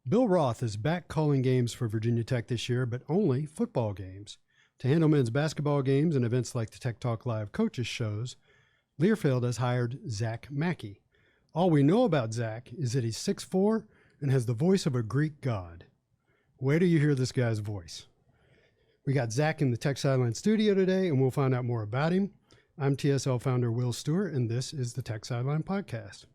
Bill Roth is back calling games for Virginia Tech this year, but only football games. To handle men's basketball games and events like the Tech Talk Live coaches shows, Learfield has hired Zach Mackey. All we know about Zach is that he's 6'4" and has the voice of a Greek god. Where do you hear this guy's voice? We got Zach in the Tech Sideline studio today, and we'll find out more about him. I'm TSL founder Will Stewart, and this is the Tech Sideline Podcast.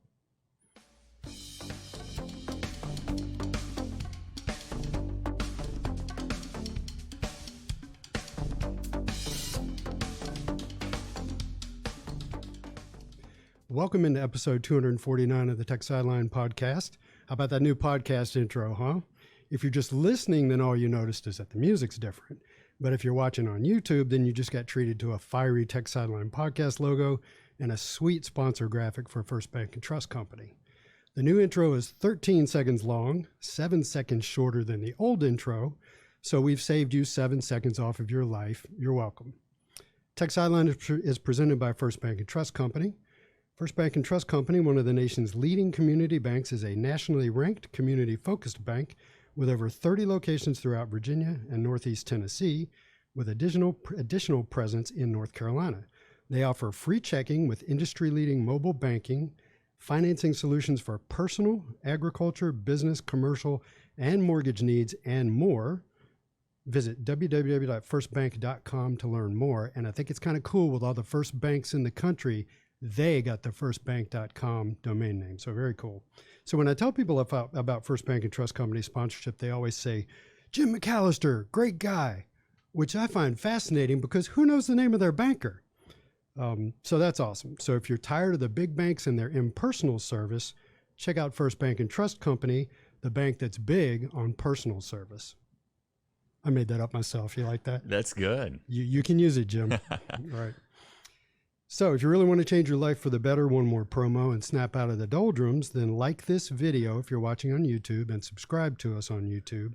Welcome into episode 249 of the Tech Sideline Podcast. How about that new podcast intro, huh? If you're just listening, then all you noticed is that the music's different. But if you're watching on YouTube, then you just got treated to a fiery Tech Sideline Podcast logo and a sweet sponsor graphic for First Bank and Trust Company. The new intro is 13 seconds long, 7 seconds shorter than the old intro, so we've saved you 7 seconds off of your life. You're welcome. Tech Sideline is presented by First Bank and Trust Company. First Bank and Trust Company, one of the nation's leading community banks, is a nationally ranked community-focused bank with over 30 locations throughout Virginia and Northeast Tennessee, with additional presence in North Carolina. They offer free checking with industry-leading mobile banking, financing solutions for personal, agriculture, business, commercial, and mortgage needs, and more. Visit www.firstbank.com to learn more. And I think it's kind of cool with all the first banks in the country, they got the firstbank.com domain name. So very cool. So when I tell people about First Bank and Trust Company sponsorship, they always say, Jim McAllister, great guy, which I find fascinating because who knows the name of their banker? So that's awesome. So if you're tired of the big banks and their impersonal service, check out First Bank and Trust Company, the bank that's big on personal service. I made that up myself. You like that? That's good. You can use it, Jim. Right. So if you really want to change your life for the better, one more promo and snap out of the doldrums, then like this video if you're watching on YouTube and subscribe to us on YouTube.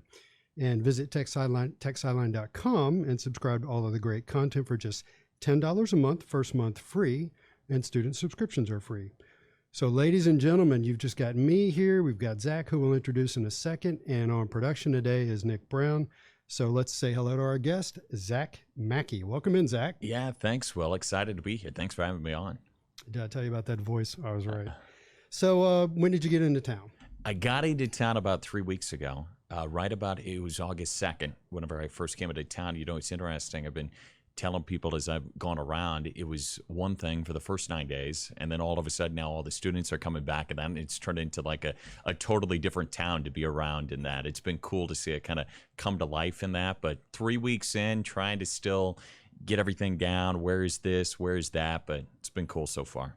And visit techsideline.com and subscribe to all of the great content for just $10 a month, first month free, and student subscriptions are free. So ladies and gentlemen, you've just got me here. We've got Zach, who we'll introduce in a second. And on production today is Nick Brown. So let's say hello to our guest, Zach Mackey. Welcome in, Zach. Yeah, thanks, Will. Excited to be here. Thanks for having me on. Did I tell you about that voice? I was right. So when did you get into town? I got into town about 3 weeks ago. It was August 2nd, whenever I first came into town. You know, it's interesting. I've been telling people as I've gone around, it was one thing for the first 9 days, and then all of a sudden now all the students are coming back, and then it's turned into like a totally different town to be around in that. It's been cool to see it kind of come to life in that, but 3 weeks in, trying to still get everything down. Where is this? Where is that? But it's been cool so far.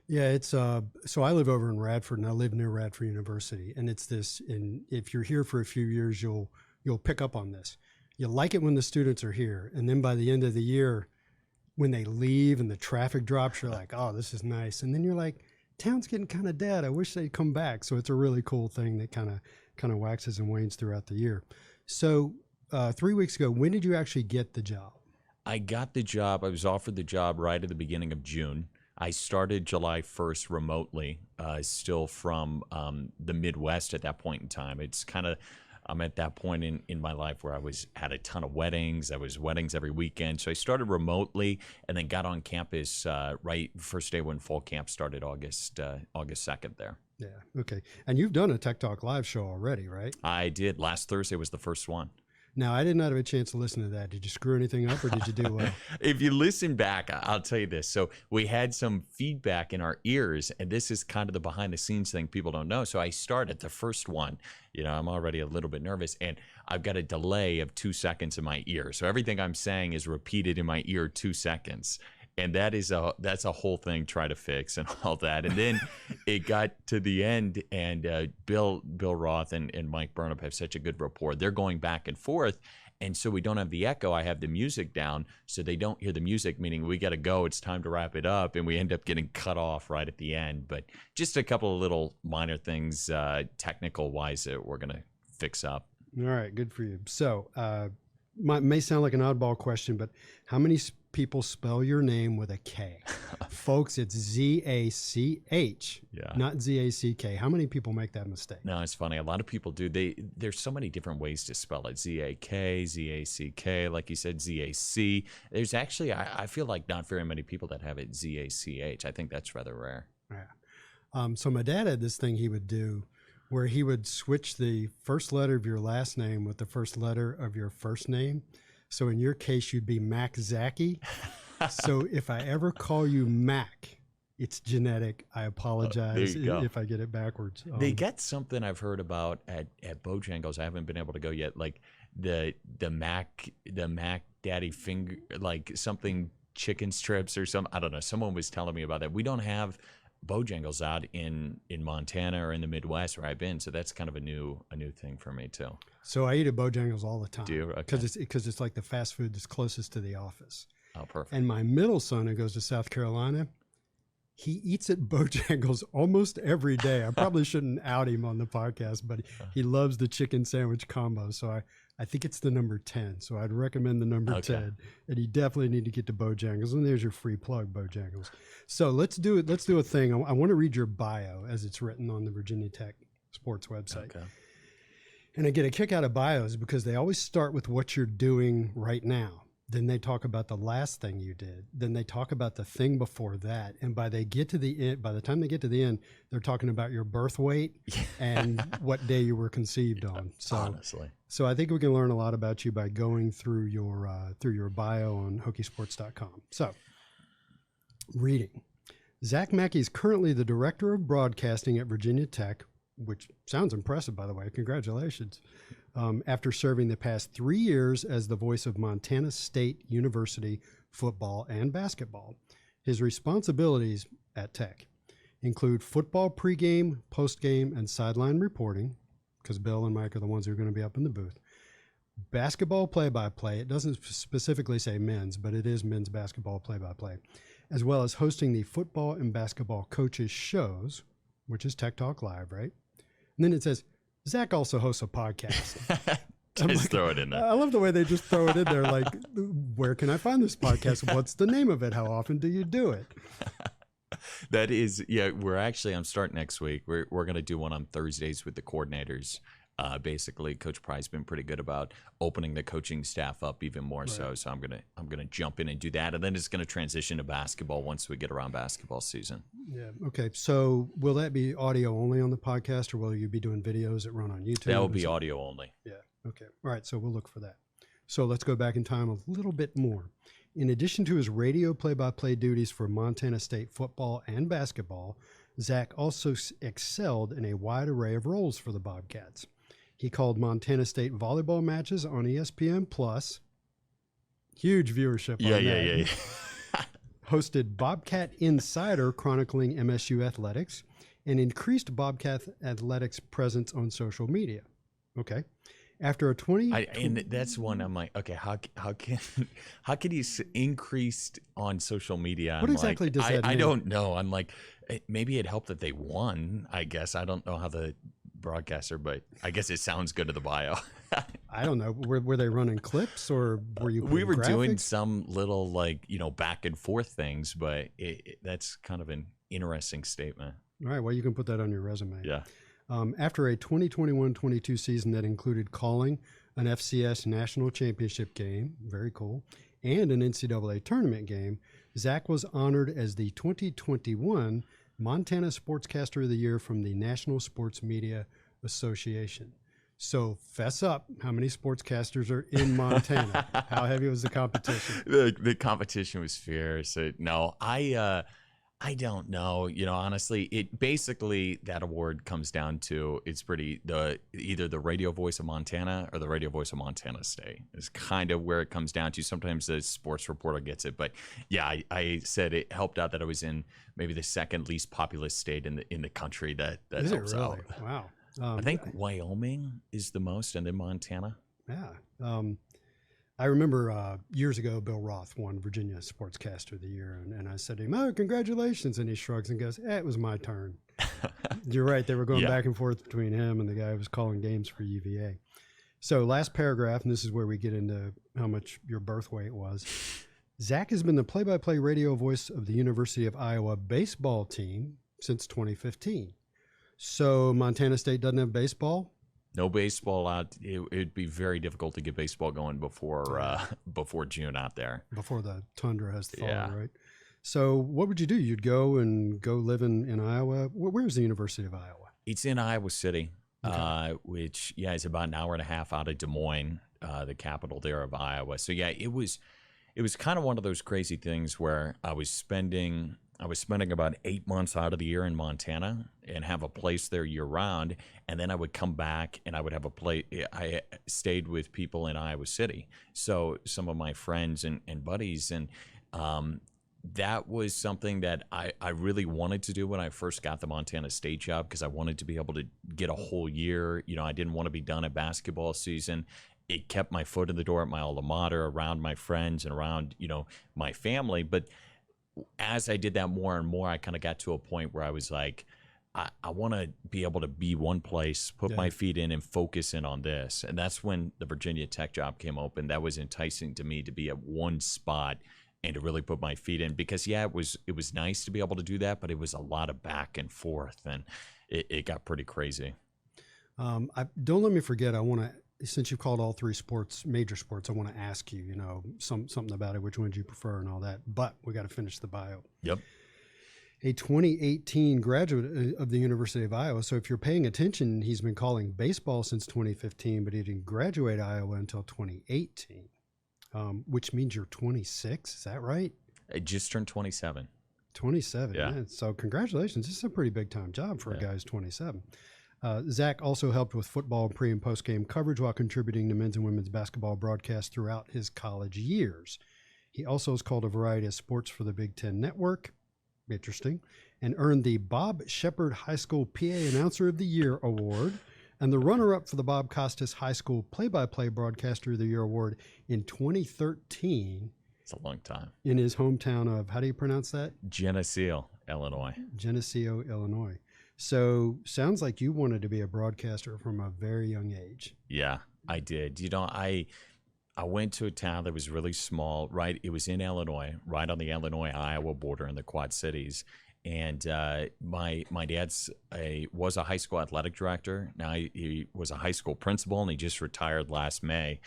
Yeah, it's so I live over in Radford, and I live near Radford University, and it's this, and if you're here for a few years, you'll pick up on this. You like it when the students are here, and then by the end of the year, when they leave and the traffic drops, you're like, oh, this is nice. And then you're like, town's getting kind of dead. I wish they'd come back. So it's a really cool thing that kind of waxes and wanes throughout the year. So 3 weeks ago, when did you actually get the job? I got the job. I was offered the job right at the beginning of June. I started July 1st remotely, still from the Midwest at that point in time. It's kind of, I'm at that point in my life where I had a ton of weddings. I was weddings every weekend. So I started remotely and then got on campus right first day when fall camp started, August 2nd there. Yeah. Okay. And you've done a Tech Talk Live show already, right? I did. Last Thursday was the first one. Now, I did not have a chance to listen to that. Did you screw anything up or did you do well? If you listen back, I'll tell you this. So we had some feedback in our ears, and this is kind of the behind the scenes thing people don't know. So I started the first one. You know, I'm already a little bit nervous, and I've got a delay of 2 seconds in my ear. So everything I'm saying is repeated in my ear 2 seconds. And that's a whole thing, try to fix and all that. And then it got to the end, and Bill Roth and Mike Burnham have such a good rapport. They're going back and forth, and so we don't have the echo. I have the music down, so they don't hear the music, meaning we got to go. It's time to wrap it up, and we end up getting cut off right at the end. But just a couple of little minor things, technical-wise, that we're going to fix up. All right, good for you. So may sound like an oddball question, but how many people spell your name with a K. Folks, it's Z-A-C-H, not Z-A-C-K. How many people make that mistake? No, it's funny. A lot of people do. There's so many different ways to spell it. Z-A-K, Z-A-C-K, like you said, Z-A-C. There's actually, I feel like not very many people that have it Z-A-C-H. I think that's rather rare. Yeah. So my dad had this thing he would do where he would switch the first letter of your last name with the first letter of your first name. So in your case, you'd be Mac Zaki. So if I ever call you Mac, it's genetic. I apologize if I get it backwards. They get something I've heard about at Bojangles. I haven't been able to go yet. Like the Mac Daddy finger, like something chicken strips or something. I don't know. Someone was telling me about that. We don't have Bojangles out in Montana or in the Midwest where I've been, so that's kind of a new thing for me too. So I eat at Bojangles all the time. Do you? Because it's like the fast food that's closest to the office. Oh, perfect. And my middle son, who goes to South Carolina, he eats at Bojangles almost every day. I probably shouldn't out him on the podcast, but he loves the chicken sandwich combo. So I think it's the number 10. So I'd recommend the number 10. And you definitely need to get to Bojangles. And there's your free plug, Bojangles. So let's do it. Let's do a thing. I want to read your bio as it's written on the Virginia Tech Sports website. Okay. And I get a kick out of bios because they always start with what you're doing right now. Then they talk about the last thing you did. Then they talk about the thing before that. And by the time they get to the end, they're talking about your birth weight and what day you were conceived on. So, honestly, I think we can learn a lot about you by going through your bio on Hokiesports.com. So, reading. Zach Mackey is currently the director of broadcasting at Virginia Tech, which sounds impressive, by the way. Congratulations. After serving the past 3 years as the voice of Montana State University football and basketball. His responsibilities at Tech include football pregame, postgame, and sideline reporting, because Bill and Mike are the ones who are going to be up in the booth. Basketball play-by-play. It doesn't specifically say men's, but it is men's basketball play-by-play, as well as hosting the football and basketball coaches shows, which is Tech Talk Live, right? And then it says, Zach also hosts a podcast. Just throw it in there. I love the way they just throw it in there. Like, where can I find this podcast? What's the name of it? How often do you do it? That is, I'm starting next week. We're going to do one on Thursdays with the coordinators. Basically, Coach Pry's been pretty good about opening the coaching staff up even more. Right. So I'm gonna jump in and do that, and then it's gonna transition to basketball once we get around basketball season. Yeah. Okay. So will that be audio only on the podcast, or will you be doing videos that run on YouTube? That will be audio only. Yeah. Okay. All right. So we'll look for that. So let's go back in time a little bit more. In addition to his radio play-by-play duties for Montana State football and basketball, Zach also excelled in a wide array of roles for the Bobcats. He called Montana State volleyball matches on ESPN Plus. Huge viewership on that. Yeah. Hosted Bobcat Insider chronicling MSU athletics and increased Bobcat athletics presence on social media. Okay. After a 20 and that's one I'm like, okay, how can he increased on social media? What exactly does that mean? I don't know. I'm like, maybe it helped that they won, I guess. I don't know how the broadcaster, but I guess it sounds good to the bio. I don't know. Were they running clips, or were you? We were graphics? Doing some little back and forth things, but that's kind of an interesting statement. All right. Well, you can put that on your resume. Yeah. After a 2021-22 season that included calling an FCS national championship game, very cool, and an NCAA tournament game, Zach was honored as the 2021 Montana Sportscaster of the Year from the National Sports Media Association. So fess up, how many sportscasters are in Montana? How heavy was the competition? The competition was fierce. No, I don't know. Honestly, it basically, that award comes down to either the radio voice of Montana or the radio voice of Montana State is kind of where it comes down to. Sometimes the sports reporter gets it, but yeah, I said it helped out that I was in maybe the second least populous state in the country. That is helps it really? Out. Wow. I think Wyoming is the most, and then Montana. Yeah. I remember years ago, Bill Roth won Virginia Sportscaster of the Year, and I said to him, "Oh, congratulations!" And he shrugs and goes, "It was my turn." You're right; they were going back and forth between him and the guy who was calling games for UVA. So, last paragraph, and this is where we get into how much your birth weight was. Zach has been the play-by-play radio voice of the University of Iowa baseball team since 2015. So Montana State doesn't have baseball? No baseball out. It'd be very difficult to get baseball going before June out there. Before the tundra has thawed, Yeah. right? So what would you do? You'd go live in Iowa? Where's the University of Iowa? It's in Iowa City, Okay. which is about an hour and a half out of Des Moines, the capital there of Iowa. So yeah, it was kind of one of those crazy things where I was spending about 8 months out of the year in Montana and have a place there year round, and then I would come back and I would have a place. I stayed with people in Iowa City, so some of my friends and buddies, and that was something that I really wanted to do when I first got the Montana State job, because I wanted to be able to get a whole year. I didn't want to be done at basketball season. It kept my foot in the door at my alma mater, around my friends and around, my family. But as I did that more and more, I kind of got to a point where I was like, I want to be able to be one place, put my feet in and focus in on this. And that's when the Virginia Tech job came open. That was enticing to me, to be at one spot and to really put my feet in, because it was nice to be able to do that, but it was a lot of back and forth, and it got pretty crazy. Don't let me forget. I want to, since you called all three sports major sports, I want to ask you, something about it, which ones you prefer and all that. But we got to finish the bio. Yep. A 2018 graduate of the University of Iowa. So if you're paying attention, he's been calling baseball since 2015, but he didn't graduate Iowa until 2018. Which means you're 26. Is that right? I just turned 27. 27. Yeah. Man. So congratulations. This is a pretty big time job for a guy who's 27. Zach also helped with football pre and post game coverage while contributing to men's and women's basketball broadcasts throughout his college years. He also has called a variety of sports for the Big Ten Network. Interesting. And earned the Bob Shepard High School PA Announcer of the Year Award and the runner-up for the Bob Costas High School Play-by-Play Broadcaster of the Year Award in 2013. It's a long time. In his hometown of, how do you pronounce that? Geneseo, Illinois. Geneseo, Illinois. So sounds like you wanted to be a broadcaster from a very young age. Yeah, I did. I went to a town that was really small, right? It was in Illinois, right on the Illinois-Iowa border in the Quad Cities. And my dad's was a high school athletic director. Now he was a high school principal, and he just retired last May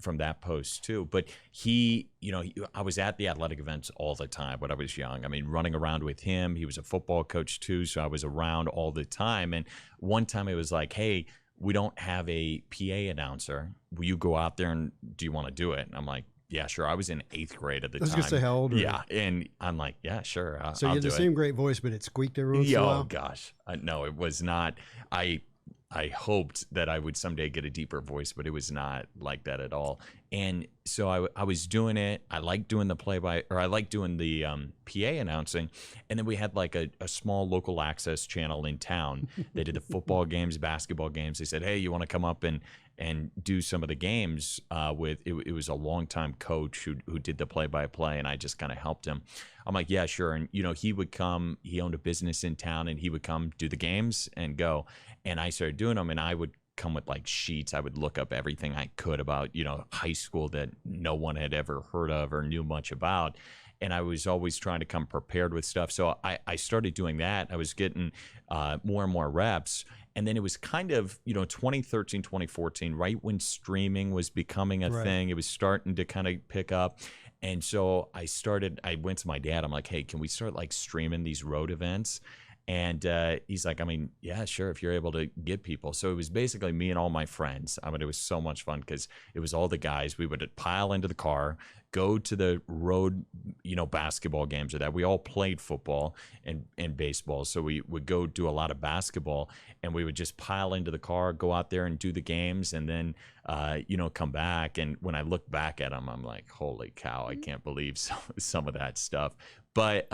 from that post too. But I was at the athletic events all the time when I was young. I mean, running around with him. He was a football coach too, so I was around all the time. And one time it was like, hey, we don't have a PA announcer. Will you go out there and do you want to do it? And I'm like, yeah, sure. I was in 8th grade at the time. I was going to say, how old were you? Yeah, and I'm like, yeah, sure. So you I'll had the do same it. great voice, but it squeaked every once in a while? Oh, gosh. No, it was not. I hoped that I would someday get a deeper voice, but it was not like that at all. And so I was doing it. I liked doing I liked doing the PA announcing. And then we had like a small local access channel in town. They did the football games, basketball games. They said, hey, you want to come up and do some of the games with it was a longtime coach who did the play-by-play, and I just kind of helped him. I'm like, yeah, sure. And he would come. He owned a business in town, and he would come do the games and go. And I started doing them, and I would come with like sheets. I would look up everything I could about high school that no one had ever heard of or knew much about. And I was always trying to come prepared with stuff. So I started doing that. I was getting more and more reps. And then it was kind of, 2013, 2014, right when streaming was becoming a thing. It was starting to kind of pick up. And so I went to my dad. I'm like, hey, can we start like streaming these road events? And he's like, I mean, yeah, sure, if you're able to get people. So it was basically me and all my friends. I mean, it was so much fun because it was all the guys. We would pile into the car, go to the road, basketball games or that. We all played football and baseball. So we would go do a lot of basketball, and we would just pile into the car, go out there and do the games, and then, come back. And when I look back at them, I'm like, holy cow, I can't believe some of that stuff. But,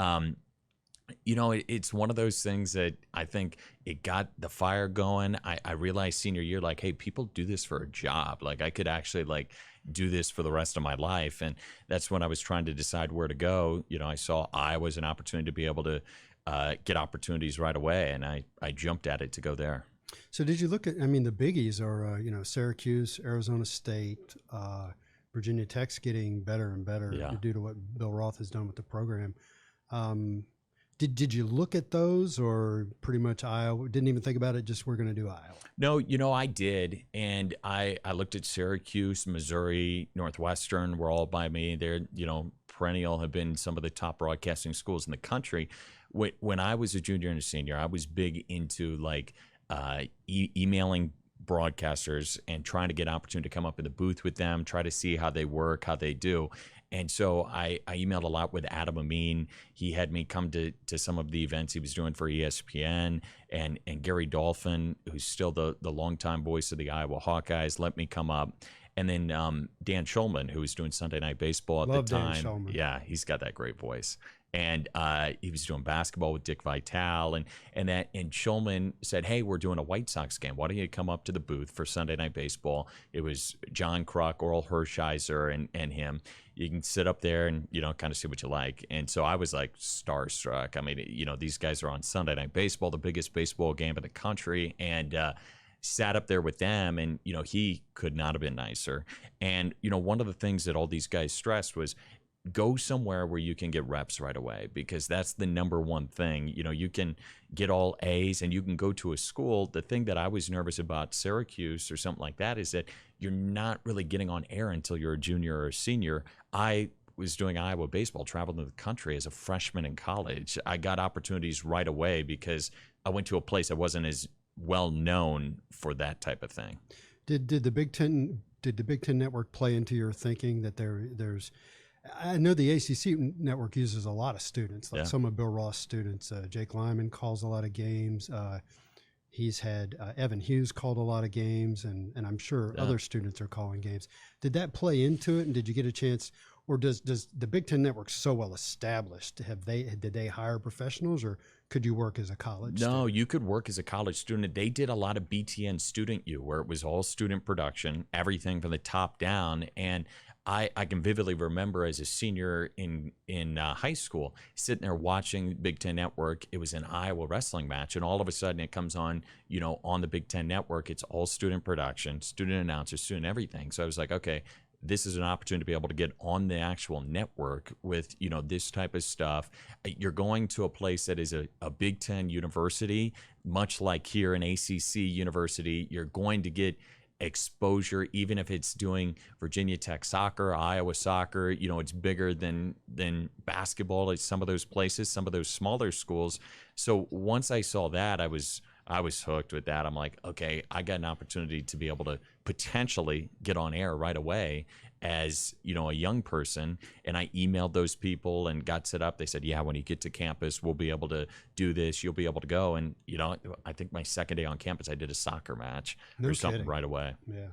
it's one of those things that I think it got the fire going. I realized senior year, like, hey, people do this for a job. Like, I could actually like do this for the rest of my life. And that's when I was trying to decide where to go. I saw Iowa as an opportunity to be able to get opportunities right away. And I jumped at it to go there. So did you look at, the biggies are, Syracuse, Arizona State, Virginia Tech's getting better and better Yeah. due to what Bill Roth has done with the program. Um, did you look at those, or pretty much Iowa? Didn't even think about it. Just we're going to do Iowa. No, I did. And I looked at Syracuse, Missouri, Northwestern were all by me. They're, perennial, have been some of the top broadcasting schools in the country. When I was a junior and a senior, I was big into like emailing broadcasters and trying to get an opportunity to come up in the booth with them, try to see how they work, how they do. And so I emailed a lot with Adam Amin. He had me come to some of the events he was doing for ESPN, and Gary Dolphin, who's still the longtime voice of the Iowa Hawkeyes, let me come up. And then Dan Schulman, who was doing Sunday Night Baseball at Love the time. Dan Schulman. Yeah, he's got that great voice. And he was doing basketball with Dick Vitale, and Schulman said, "Hey, we're doing a White Sox game. Why don't you come up to the booth for Sunday Night Baseball?" It was John Kruk, Oral Hershiser, and him. You can sit up there and kind of see what you like. And so I was like starstruck. I mean, these guys are on Sunday Night Baseball, the biggest baseball game in the country, and sat up there with them. And he could not have been nicer. And one of the things that all these guys stressed was, go somewhere where you can get reps right away, because that's the number one thing. You can get all A's and you can go to a school. The thing that I was nervous about Syracuse or something like that is that you're not really getting on air until you're a junior or a senior. I was doing Iowa baseball, traveled to the country as a freshman in college. I got opportunities right away because I went to a place I wasn't as well known for that type of thing. Did the Big Ten network play into your thinking that there's I know the ACC network uses a lot of students, like some of Bill Roth's students. Jake Lyman calls a lot of games. He's had Evan Hughes called a lot of games, and I'm sure other students are calling games. Did that play into it, and did you get a chance, or does the Big Ten network so well established? Did they hire professionals, or could you work as a college student? You could work as a college student. They did a lot of BTN Student U, where it was all student production, everything from the top down. And I can vividly remember as a senior in high school, sitting there watching Big Ten Network. It was an Iowa wrestling match, and all of a sudden it comes on, on the Big Ten Network. It's all student production, student announcers, student everything. So I was like, okay, this is an opportunity to be able to get on the actual network with, this type of stuff. You're going to a place that is a Big Ten university, much like here an ACC university. You're going to get exposure, even if it's doing Virginia Tech soccer, Iowa soccer. It's bigger than basketball at some of those places, some of those smaller schools. So once I saw that, I was hooked with that. I'm like, okay, I got an opportunity to be able to potentially get on air right away as a young person. And I emailed those people and got set up. They said, yeah, when you get to campus, we'll be able to do this, you'll be able to go. And I think my second day on campus, I did a soccer match something right away. Yeah.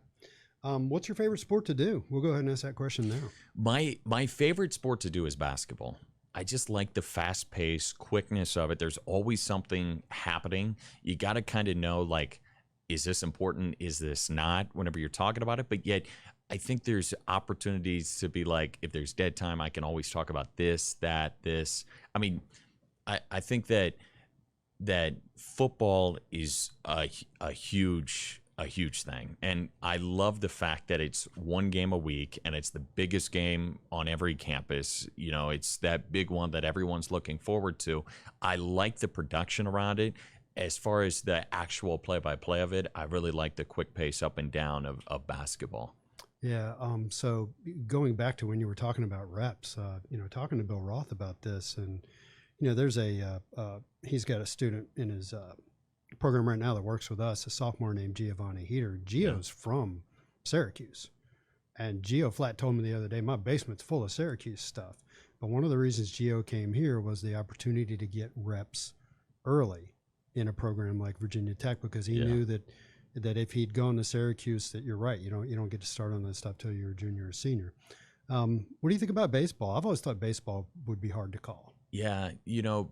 What's your favorite sport to do? We'll go ahead and ask that question now. My favorite sport to do is basketball. I just like the fast pace, quickness of it. There's always something happening. You got to kind of know, like, is this important? Is this not? Whenever you're talking about it. But yet I think there's opportunities to be like, if there's dead time, I can always talk about this, that, this. I mean, I think that football is a huge thing. And I love the fact that it's one game a week and it's the biggest game on every campus. It's that big one that everyone's looking forward to. I like the production around it. As far as the actual play-by-play of it, I really like the quick pace up and down of basketball. Yeah. So going back to when you were talking about reps, talking to Bill Roth about this, and there's he's got a student in his program right now that works with us, a sophomore named Giovanni Heater. Gio's from Syracuse, and Gio flat told me the other day, my basement's full of Syracuse stuff. But one of the reasons Gio came here was the opportunity to get reps early in a program like Virginia Tech, because he knew that if he'd gone to Syracuse, that you're right, you don't get to start on that stuff till you're a junior or senior. What do you think about baseball? I've always thought baseball would be hard to call. Yeah,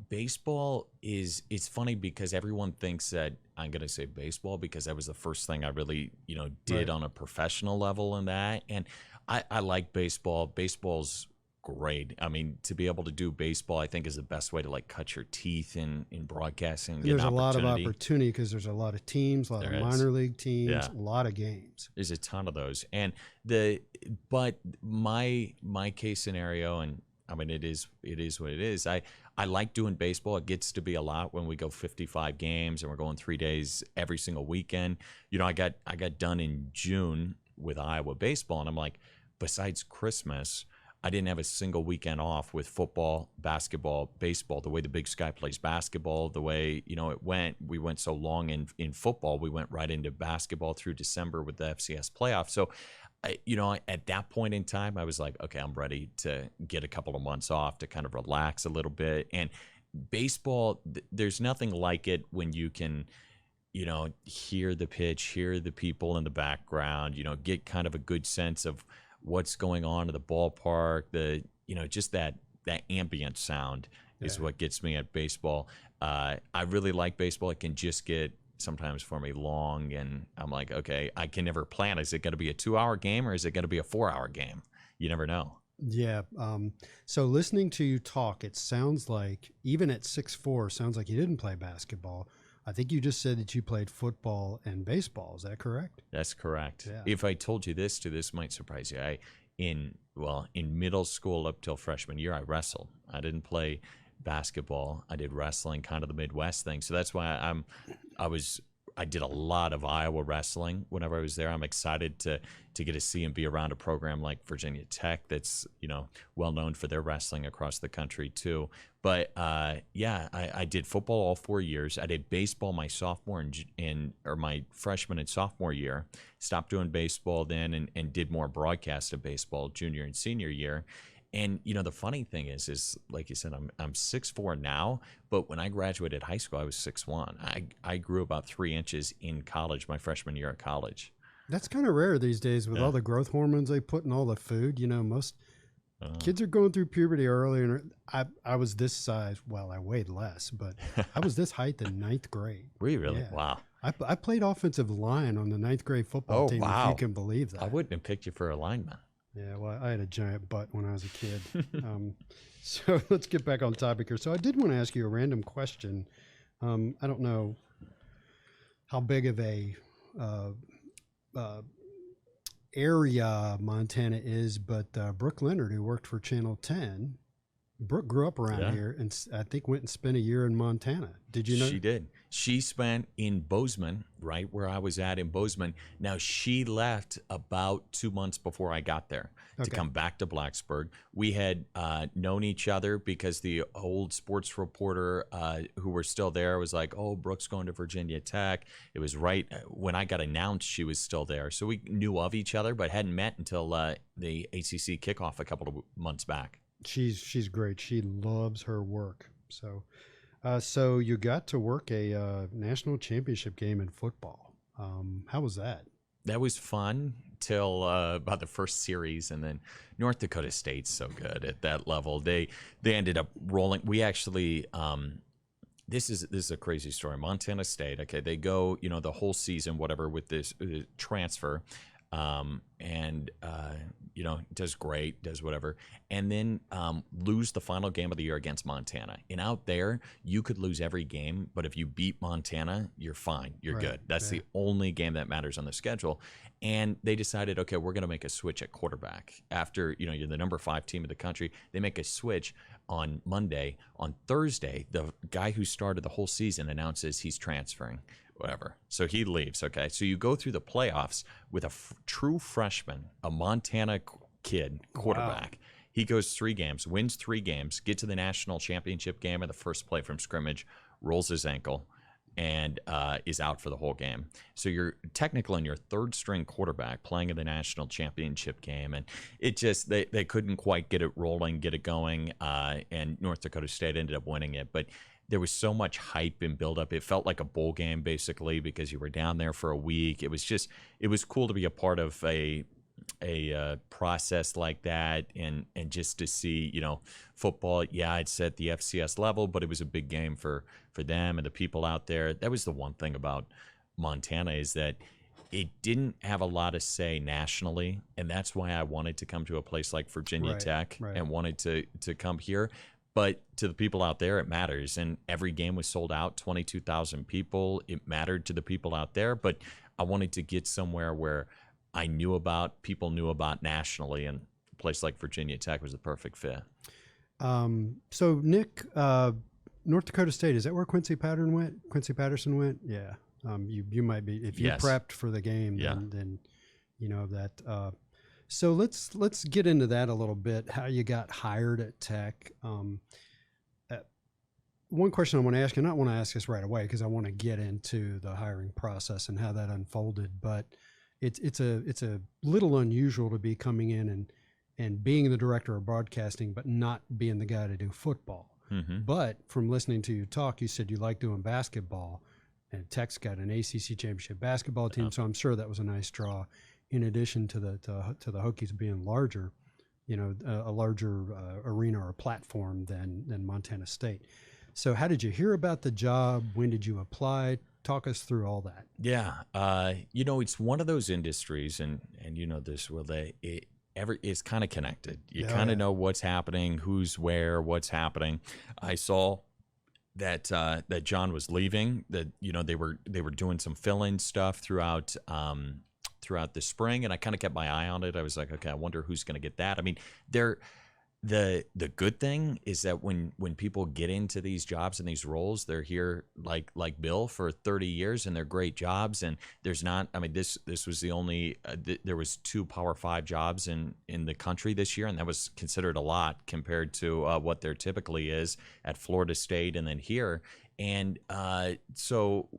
baseball it's funny because everyone thinks that I'm going to say baseball because that was the first thing I really, did on a professional level and that. And I like baseball. Baseball's great. I mean, to be able to do baseball, I think is the best way to like cut your teeth in broadcasting. And Get there's an a lot of opportunity. opportunity because there's a lot of teams, a lot There of is. minor league teams, Yeah. a lot of games. There's a ton of those, and but my case scenario, and I mean it is what it is. I like doing baseball. It gets to be a lot when we go 55 games and we're going 3 days every single weekend. You know, I got done in June with Iowa baseball, and I'm like, besides Christmas, I didn't have a single weekend off with football, basketball, baseball, the way the Big Sky plays basketball, the way, you know, we went so long in football, we went right into basketball through December with the FCS playoffs. So, you know, at that point in time, I was like, okay, I'm ready to get a couple of months off to kind of relax a little bit. And baseball, there's nothing like it when you can, you know, hear the pitch, hear the people in the background, you know, get kind of a good sense of what's going on in the ballpark, you know, just that ambient sound is what gets me at baseball. I really like baseball. It can just get sometimes for me long, and I'm like, okay, I can never plan. Is it going to be a 2-hour game or is it going to be a 4-hour game? You never know. Yeah. So listening to you talk, it sounds like even at 6'4", sounds like you didn't play basketball. I think you just said that you played football and baseball. Is that correct? That's correct. Yeah. If I told you this might surprise you. In middle school up till freshman year, I wrestled. I didn't play basketball. I did wrestling, kind of the Midwest thing. So that's why I did a lot of Iowa wrestling whenever I was there. I'm excited to get to see and be around a program like Virginia Tech that's, you know, well known for their wrestling across the country too. But I did football all 4 years. I did baseball my sophomore or my freshman and sophomore year. Stopped doing baseball then and did more broadcast of baseball junior and senior year. And, you know, the funny thing is like you said, I'm 6'4" now, but when I graduated high school, I was 6'1". I grew about 3 inches in college, my freshman year of college. That's kind of rare these days with all the growth hormones they put in all the food. You know, most kids are going through puberty early, and I was this size. Well, I weighed less, but I was this height in 9th grade. Were you really? Yeah. Wow. I played offensive line on the 9th grade football team, wow. if you can believe that. I wouldn't have picked you for a lineman. Yeah, well, I had a giant butt when I was a kid. So let's get back on topic here. So I did want to ask you a random question. I don't know how big of a area Montana is, but Brooke Leonard, who worked for Channel 10, Brooke grew up around here and I think went and spent a year in Montana. Did you know? She did. She spent in Bozeman, right where I was at in Bozeman. Now, she left about 2 months before I got there to come back to Blacksburg. We had known each other because the old sports reporter who were still there was like, oh, Brooke's going to Virginia Tech. It was right when I got announced she was still there. So we knew of each other, but hadn't met until the ACC kickoff a couple of months back. She's great. She loves her work. So, so you got to work a national championship game in football. How was that? That was fun till about the first series, and then North Dakota State's so good at that level. They ended up rolling. We actually this is a crazy story. Montana State, okay, they go, you know, the whole season, whatever, with this transfer. You know, does great, does whatever, and then lose the final game of the year against Montana. And out there, you could lose every game, but if you beat Montana, you're fine, you're good. That's the only game that matters on the schedule. And they decided, okay, we're going to make a switch at quarterback. After, you know, you're the number 5 team in the country, they make a switch on Monday. On Thursday, the guy who started the whole season announces he's transferring. Whatever. So he leaves. Okay. So you go through the playoffs with a true freshman, a Montana kid quarterback. Wow. He goes 3 games, wins 3 games, get to the national championship game in the first play from scrimmage, rolls his ankle, and is out for the whole game. So you're technically in your 3rd string quarterback playing in the national championship game. And it just, they couldn't quite get it rolling, get it going. And North Dakota State ended up winning it. But there was so much hype and buildup. It felt like a bowl game, basically, because you were down there for a week. It was cool to be a part of a process like that, and just to see, you know, football. Yeah, it's at the FCS level, but it was a big game for them and the people out there. That was the one thing about Montana, is that it didn't have a lot of say nationally, and that's why I wanted to come to a place like Virginia Right, Tech right. and wanted to come here. But to the people out there, it matters. And every game was sold out, 22,000 people. It mattered to the people out there. But I wanted to get somewhere where I knew about, people knew about nationally, and a place like Virginia Tech was the perfect fit. So Nick, North Dakota State, is that where Quincy Patterson went? Yeah. You might be, if you Yes. prepped for the game, Yeah. then you know that. So let's get into that a little bit. How you got hired at Tech. One question I want to ask you, and I want to ask this right away because I want to get into the hiring process and how that unfolded. But it's a little unusual to be coming in and being the director of broadcasting, but not being the guy to do football. Mm-hmm. But from listening to you talk, you said you like doing basketball, and Tech's got an ACC championship basketball team, so I'm sure that was a nice draw. In addition to the Hokies being larger, a larger arena or platform than Montana State. So how did you hear about the job? When did you apply? Talk us through all that. Yeah. It's one of those industries, and you know this, Will, it's kind of connected. You kind of know what's happening, who's where, what's happening. I saw that that John was leaving, that they were doing some fill-in stuff throughout the spring, and I kind of kept my eye on it. I was like, okay, I wonder who's going to get that. I mean, the good thing is that when people get into these jobs and these roles, they're here like Bill for 30 years, and they're great jobs. And there's not, I mean, this was the only there was 2 Power 5 jobs in the country this year, and that was considered a lot compared to what there typically is at Florida State and then here. And so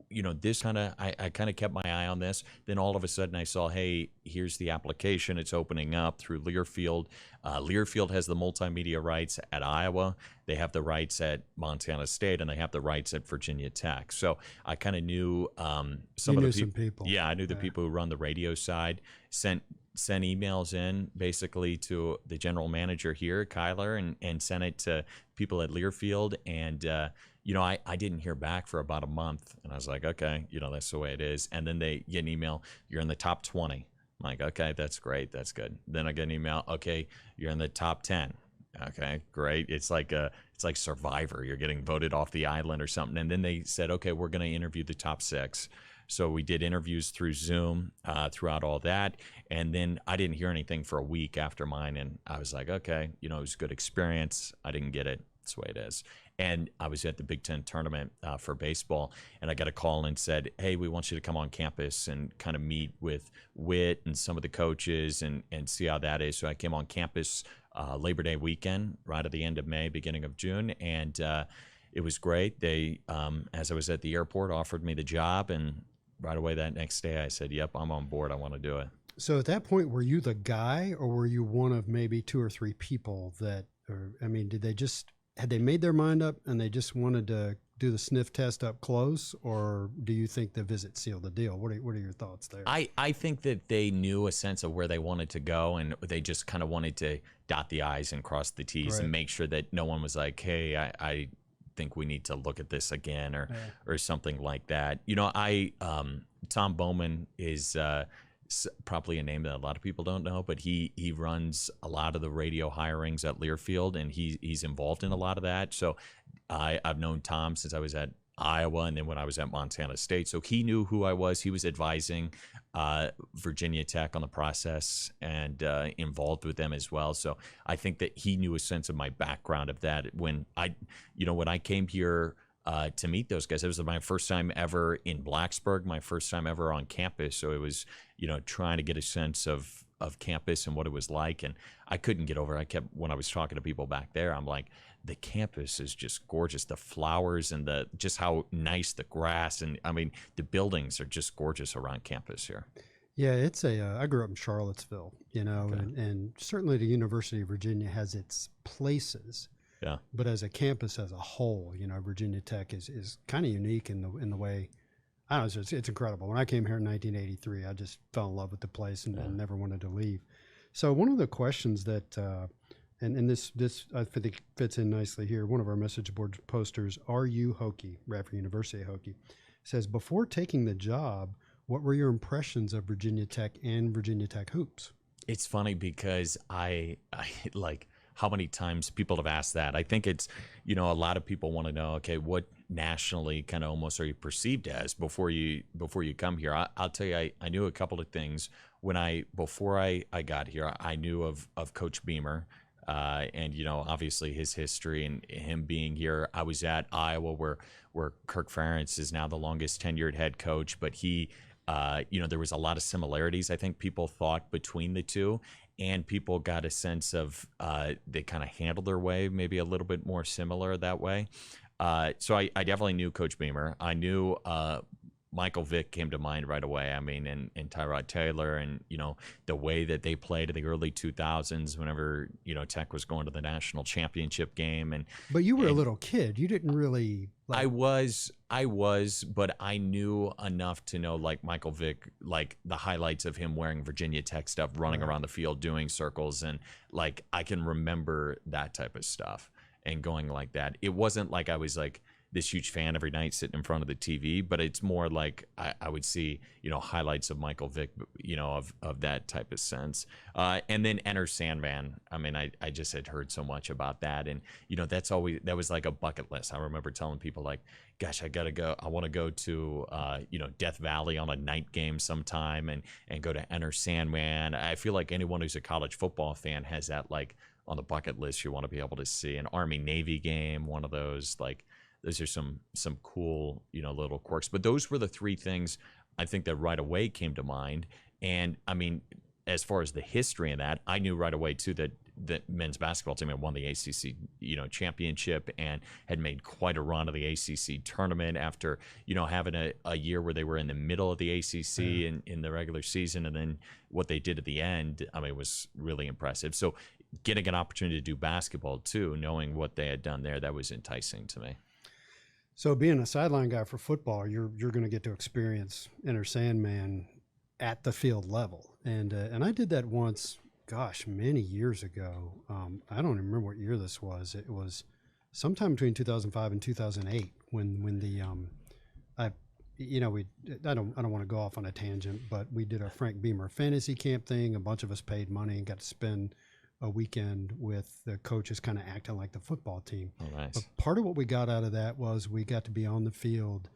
this I kind of kept my eye on this. Then all of a sudden I saw, hey, here's the application. It's opening up through Learfield. Learfield has the multimedia rights at Iowa. They have the rights at Montana State, and they have the rights at Virginia Tech. So I kind of knew some people. Yeah, I knew the people who run the radio side. Sent emails in basically to the general manager here, Kyler, and sent it to people at Learfield. And I didn't hear back for about a month, and I was like, okay, that's the way it is. And then they get an email, you're in the top 20. I'm like, okay, that's great, that's good. Then I get an email, okay, you're in the top 10. Okay, great. It's like Survivor. You're getting voted off the island or something. And then they said, okay, we're going to interview the top 6. So we did interviews through Zoom throughout all that. And then I didn't hear anything for a week after mine. And I was like, okay, it was a good experience. I didn't get it. That's the way it is. And I was at the Big Ten tournament for baseball, and I got a call and said, hey, we want you to come on campus and kind of meet with Whit and some of the coaches and see how that is. So I came on campus Labor Day weekend, right at the end of May, beginning of June, and it was great. They, as I was at the airport, offered me the job, and right away that next day I said, yep, I'm on board. I want to do it. So at that point, were you the guy, or were you one of maybe 2 or 3 people that, had they made their mind up and they just wanted to do the sniff test up close, or do you think the visit sealed the deal? What are your thoughts there? I think that they knew a sense of where they wanted to go, and they just kind of wanted to dot the I's and cross the T's and make sure that no one was like, hey, I think we need to look at this again or something like that. Tom Bowman is probably a name that a lot of people don't know, but he runs a lot of the radio hirings at Learfield, and he's involved in a lot of that. So I've known Tom since I was at Iowa, and then when I was at Montana State. So he knew who I was. He was advising Virginia Tech on the process and involved with them as well. So I think that he knew a sense of my background of that. When I came here to meet those guys, it was my first time ever in Blacksburg, my first time ever on campus. So it was, trying to get a sense of campus and what it was like. And I couldn't get over it. When I was talking to people back there, I'm like, the campus is just gorgeous. The flowers and just how nice the grass, and I mean, the buildings are just gorgeous around campus here. Yeah, it's I grew up in Charlottesville, and certainly the University of Virginia has its places. Yeah. But as a campus as a whole, Virginia Tech is kind of unique in the way. I don't know, it's incredible. When I came here in 1983, I just fell in love with the place and never wanted to leave. So one of the questions that, and this I think fits in nicely here. One of our message board posters, "Are you Hokie?" Radford University Hokie, says, before taking the job, What were your impressions of Virginia Tech and Virginia Tech hoops? It's funny because I like how many times people have asked that. I think it's, a lot of people want to know, okay, what nationally kind of almost are you perceived as before you come here? I'll tell you, I knew a couple of things before I got here. I knew of Coach Beamer. And obviously his history and him being here. I was at Iowa where Kirk Ferentz is now the longest tenured head coach, but he there was a lot of similarities, I think people thought, between the two, and people got a sense of they kind of handled their way maybe a little bit more similar that way. So I definitely knew Coach Beamer. I knew Michael Vick came to mind right away. I mean, and Tyrod Taylor, and the way that they played in the early 2000s, whenever Tech was going to the national championship game. But you were a little kid. You didn't really. I was, but I knew enough to know, like, Michael Vick, like the highlights of him wearing Virginia Tech stuff, running around the field, doing circles, and like I can remember that type of stuff and going like that. It wasn't like I was like this huge fan every night sitting in front of the TV, but it's more like I would see, highlights of Michael Vick, of that type of sense. And then Enter Sandman. I mean, I just had heard so much about that. And, that was like a bucket list. I remember telling people like, gosh, I got to go. I want to go to, Death Valley on a night game sometime and go to Enter Sandman. I feel like anyone who's a college football fan has that like on the bucket list you want to be able to see. An Army-Navy game, one of those, like, those are some cool, little quirks. But those were the three things I think that right away came to mind. And I mean, as far as the history of that, I knew right away too that the men's basketball team had won the ACC, championship and had made quite a run of the ACC tournament after, having a year where they were in the middle of the ACC in the regular season, and then what they did at the end, I mean, was really impressive. So getting an opportunity to do basketball too, knowing what they had done there, that was enticing to me. So being a sideline guy for football, you're going to get to experience Enter Sandman at the field level, and I did that once. Gosh, many years ago. I don't even remember what year this was. It was sometime between 2005 and 2008 when the I don't want to go off on a tangent, but we did a Frank Beamer fantasy camp thing. A bunch of us paid money and got to spend a weekend with the coaches kind of acting like the football team. Oh, nice. But part of what we got out of that was we got to be on the field.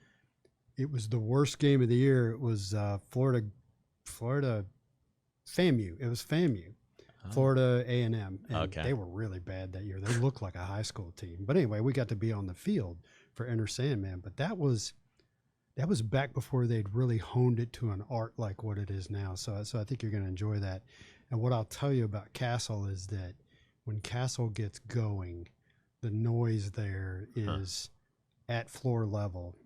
It was the worst game of the year. It was Florida FAMU. It was FAMU, Florida A&M. And they were really bad that year. They looked like a high school team. But anyway, we got to be on the field for Enter Sandman. But that was back before they'd really honed it to an art like what it is now. So I think you're going to enjoy that. And what I'll tell you about Castle is that when Castle gets going, the noise there is at floor level.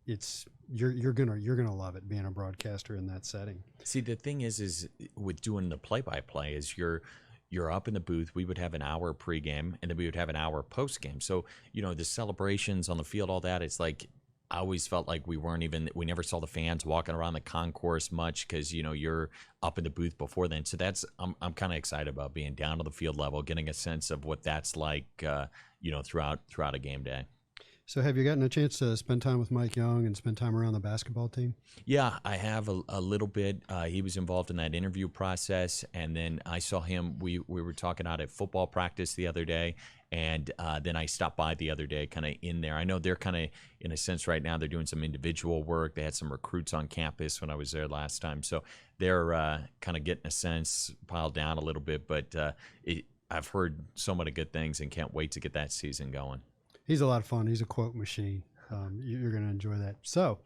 It's you're gonna love it being a broadcaster in that setting. See, the thing is with doing the play-by-play is you're up in the booth. We would have an hour pregame, and then we would have an hour postgame. So the celebrations on the field, all that. It's like I always felt like we never saw the fans walking around the concourse much because you're up in the booth before then. So I'm kind of excited about being down to the field level, getting a sense of what that's like, throughout a game day. So have you gotten a chance to spend time with Mike Young and spend time around the basketball team? Yeah, I have a little bit. He was involved in that interview process, and then I saw him. We were talking out at football practice the other day, and then I stopped by the other day kind of in there. I know they're kind of, in a sense right now, they're doing some individual work. They had some recruits on campus when I was there last time. So they're kind of getting a sense piled down a little bit, but I've heard so many good things and can't wait to get that season going. He's a lot of fun. He's a quote machine. You're going to enjoy that. So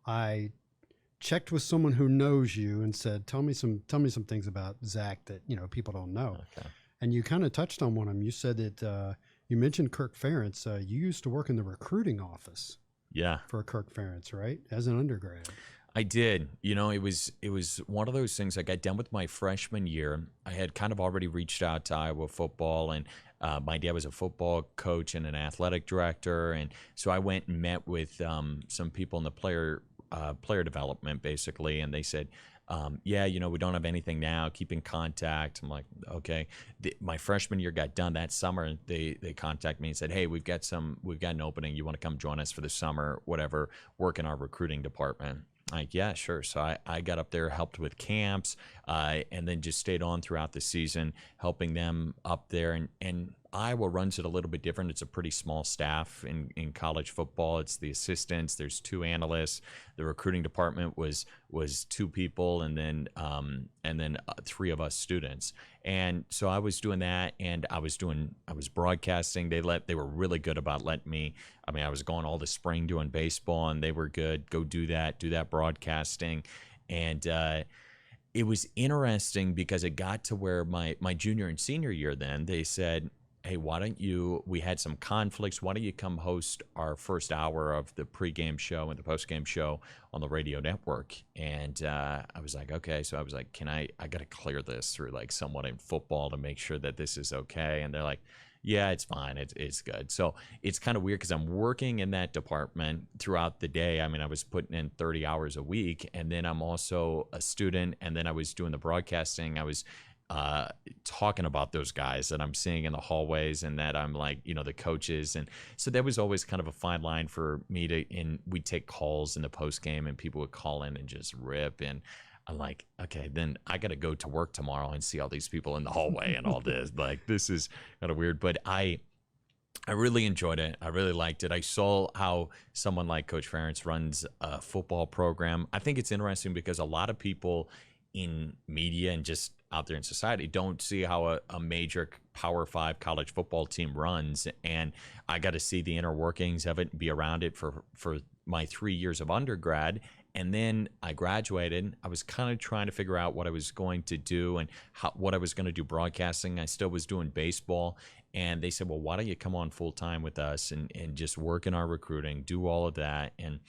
I checked with someone who knows you and said, tell me some things about Zach that, people don't know. Okay. And you kind of touched on one of them. You said that you mentioned Kirk Ferentz. You used to work in the recruiting office. Yeah. For Kirk Ferentz, right? As an undergrad. I did. It was one of those things. I got done with my freshman year. I had kind of already reached out to Iowa football, and my dad was a football coach and an athletic director, and so I went and met with some people in the player development, basically, and they said, we don't have anything now. Keep in contact. I'm like, okay. My freshman year got done that summer. They contacted me and said, hey, we've got an opening. You want to come join us for the summer, whatever, work in our recruiting department. Like, yeah, sure. So I got up there, helped with camps, and then just stayed on throughout the season, helping them up there. And Iowa runs it a little bit different. It's a pretty small staff in college football. It's the assistants. There's 2 analysts. The recruiting department was 2 people, and then 3 of us students. And so I was doing that, and I was broadcasting. They were really good about letting me. I mean, I was going all the spring doing baseball, and they were good. Go do that broadcasting. And it was interesting because it got to where my junior and senior year, then they said, hey, why don't you, we had some conflicts, why don't you come host our first hour of the pregame show and the postgame show on the radio network? And I was like, okay. So I was like, I got to clear this through like someone in football to make sure that this is okay. And they're like, yeah, it's fine. It's good. So it's kind of weird because I'm working in that department throughout the day. I mean, I was putting in 30 hours a week, and then I'm also a student, and then I was doing the broadcasting. I was talking about those guys that I'm seeing in the hallways, and that I'm like, the coaches. And so that was always kind of a fine line for me and we'd take calls in the post game, and people would call in and just rip. And I'm like, okay, then I got to go to work tomorrow and see all these people in the hallway and all this. Like, this is kind of weird, but I really enjoyed it. I really liked it. I saw how someone like Coach Ferentz runs a football program. I think it's interesting because a lot of people in media and just out there in society don't see how a major Power 5 college football team runs. And I got to see the inner workings of it and be around it for my 3 years of undergrad. And then I graduated. I was kind of trying to figure out what I was going to do and what I was going to do broadcasting. I still was doing baseball. And they said, well, why don't you come on full time with us and just work in our recruiting, do all of that. And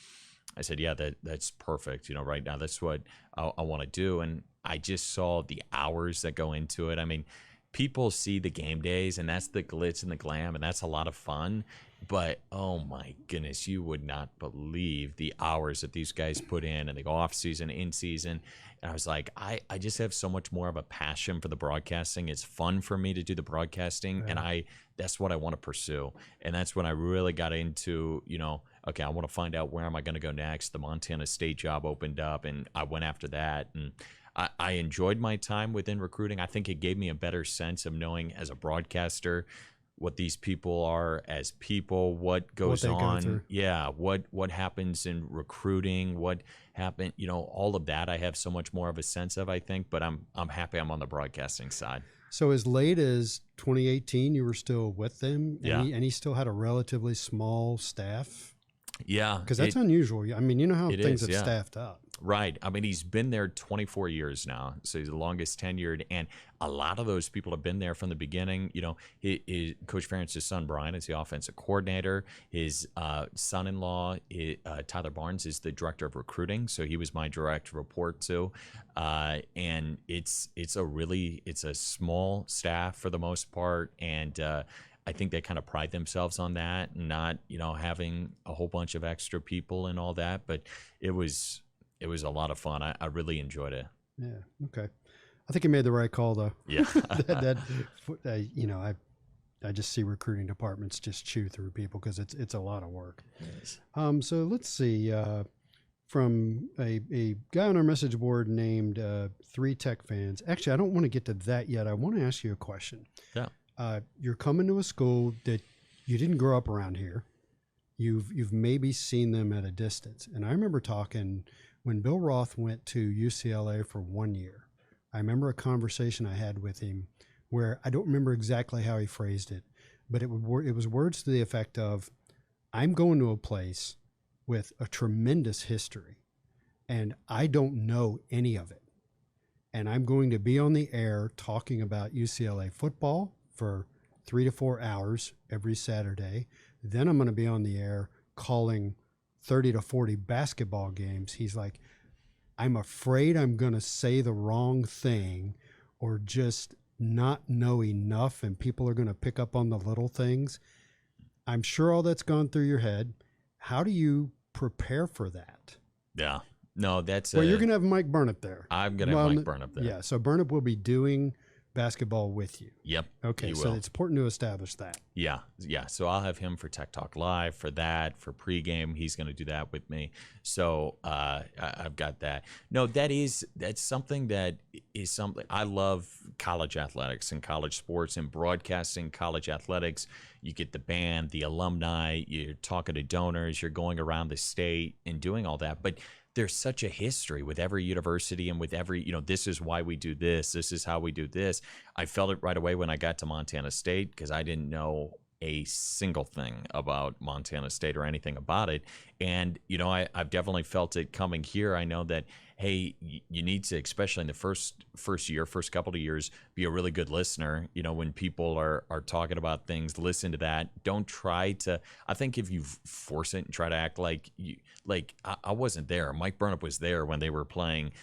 I said, yeah, that's perfect. Right now, that's what I want to do. And I just saw the hours that go into it. I mean, people see the game days, and that's the glitz and the glam, and that's a lot of fun. But, oh, my goodness, you would not believe the hours that these guys put in the off season, in season. And I was like, I just have so much more of a passion for the broadcasting. It's fun for me to do the broadcasting, Yeah. and that's what I want to pursue. And that's when I really got into, okay, I want to find out where am I going to go next. The Montana State job opened up, and I went after that. And I enjoyed my time within recruiting. I think it gave me a better sense of knowing as a broadcaster what these people are as people, what goes on. Yeah, what happens in recruiting, what happened, all of that I have so much more of a sense of, I think, but I'm happy I'm on the broadcasting side. So as late as 2018, you were still with them, Yeah. and he still had a relatively small staff? Yeah. Because that's unusual. I mean, you know how things have yeah. staffed up. Right. I mean, he's been there 24 years now, so he's the longest tenured, and a lot of those people have been there from the beginning. Coach Ferentz's son, Brian, is the offensive coordinator. His son-in-law, Tyler Barnes, is the director of recruiting, so he was my direct report to. And it's a small staff for the most part, and I think they kind of pride themselves on that, not having a whole bunch of extra people and all that. But it was a lot of fun. I really enjoyed it. Yeah. Okay. I think you made the right call, though. Yeah. I just see recruiting departments just chew through people because it's a lot of work. Yes. So let's see. From a guy on our message board named 3 Tech Fans. Actually, I don't want to get to that yet. I want to ask you a question. Yeah. You're coming to a school that you didn't grow up around here. You've maybe seen them at a distance. And I remember talking when Bill Roth went to UCLA for 1 year. I remember a conversation I had with him where I don't remember exactly how he phrased it, but it was words to the effect of, I'm going to a place with a tremendous history and I don't know any of it. And I'm going to be on the air talking about UCLA football for 3 to 4 hours every Saturday. Then I'm going to be on the air calling 30 to 40 basketball games. He's like, I'm afraid I'm going to say the wrong thing or just not know enough, and people are going to pick up on the little things. I'm sure all that's gone through your head. How do you prepare for that? Yeah. No, that's you're going to have Mike Burnip there. I'm going to have Mike Burnip there. Yeah. So Burnip will be doing basketball with you. Yep. Okay, he so will. it's important to establish that. Yeah. So I'll have him for Tech Talk Live for that, for pregame. He's going to do that with me. So I've got that. No, that's something that is something I love. College athletics and college sports and broadcasting college athletics. You get the band, the alumni. You're talking to donors. You're going around the state and doing all that, but there's such a history with every university and with every, this is why we do this. This is how we do this. I felt it right away when I got to Montana State because I didn't know a single thing about Montana State or anything about it. And, I've definitely felt it coming here. I know that, hey, you need to, especially in the first couple of years, be a really good listener. When people are talking about things, listen to that. Don't try to, I think if you force it and try to act like I wasn't there. Mike Burnup was there when they were playing,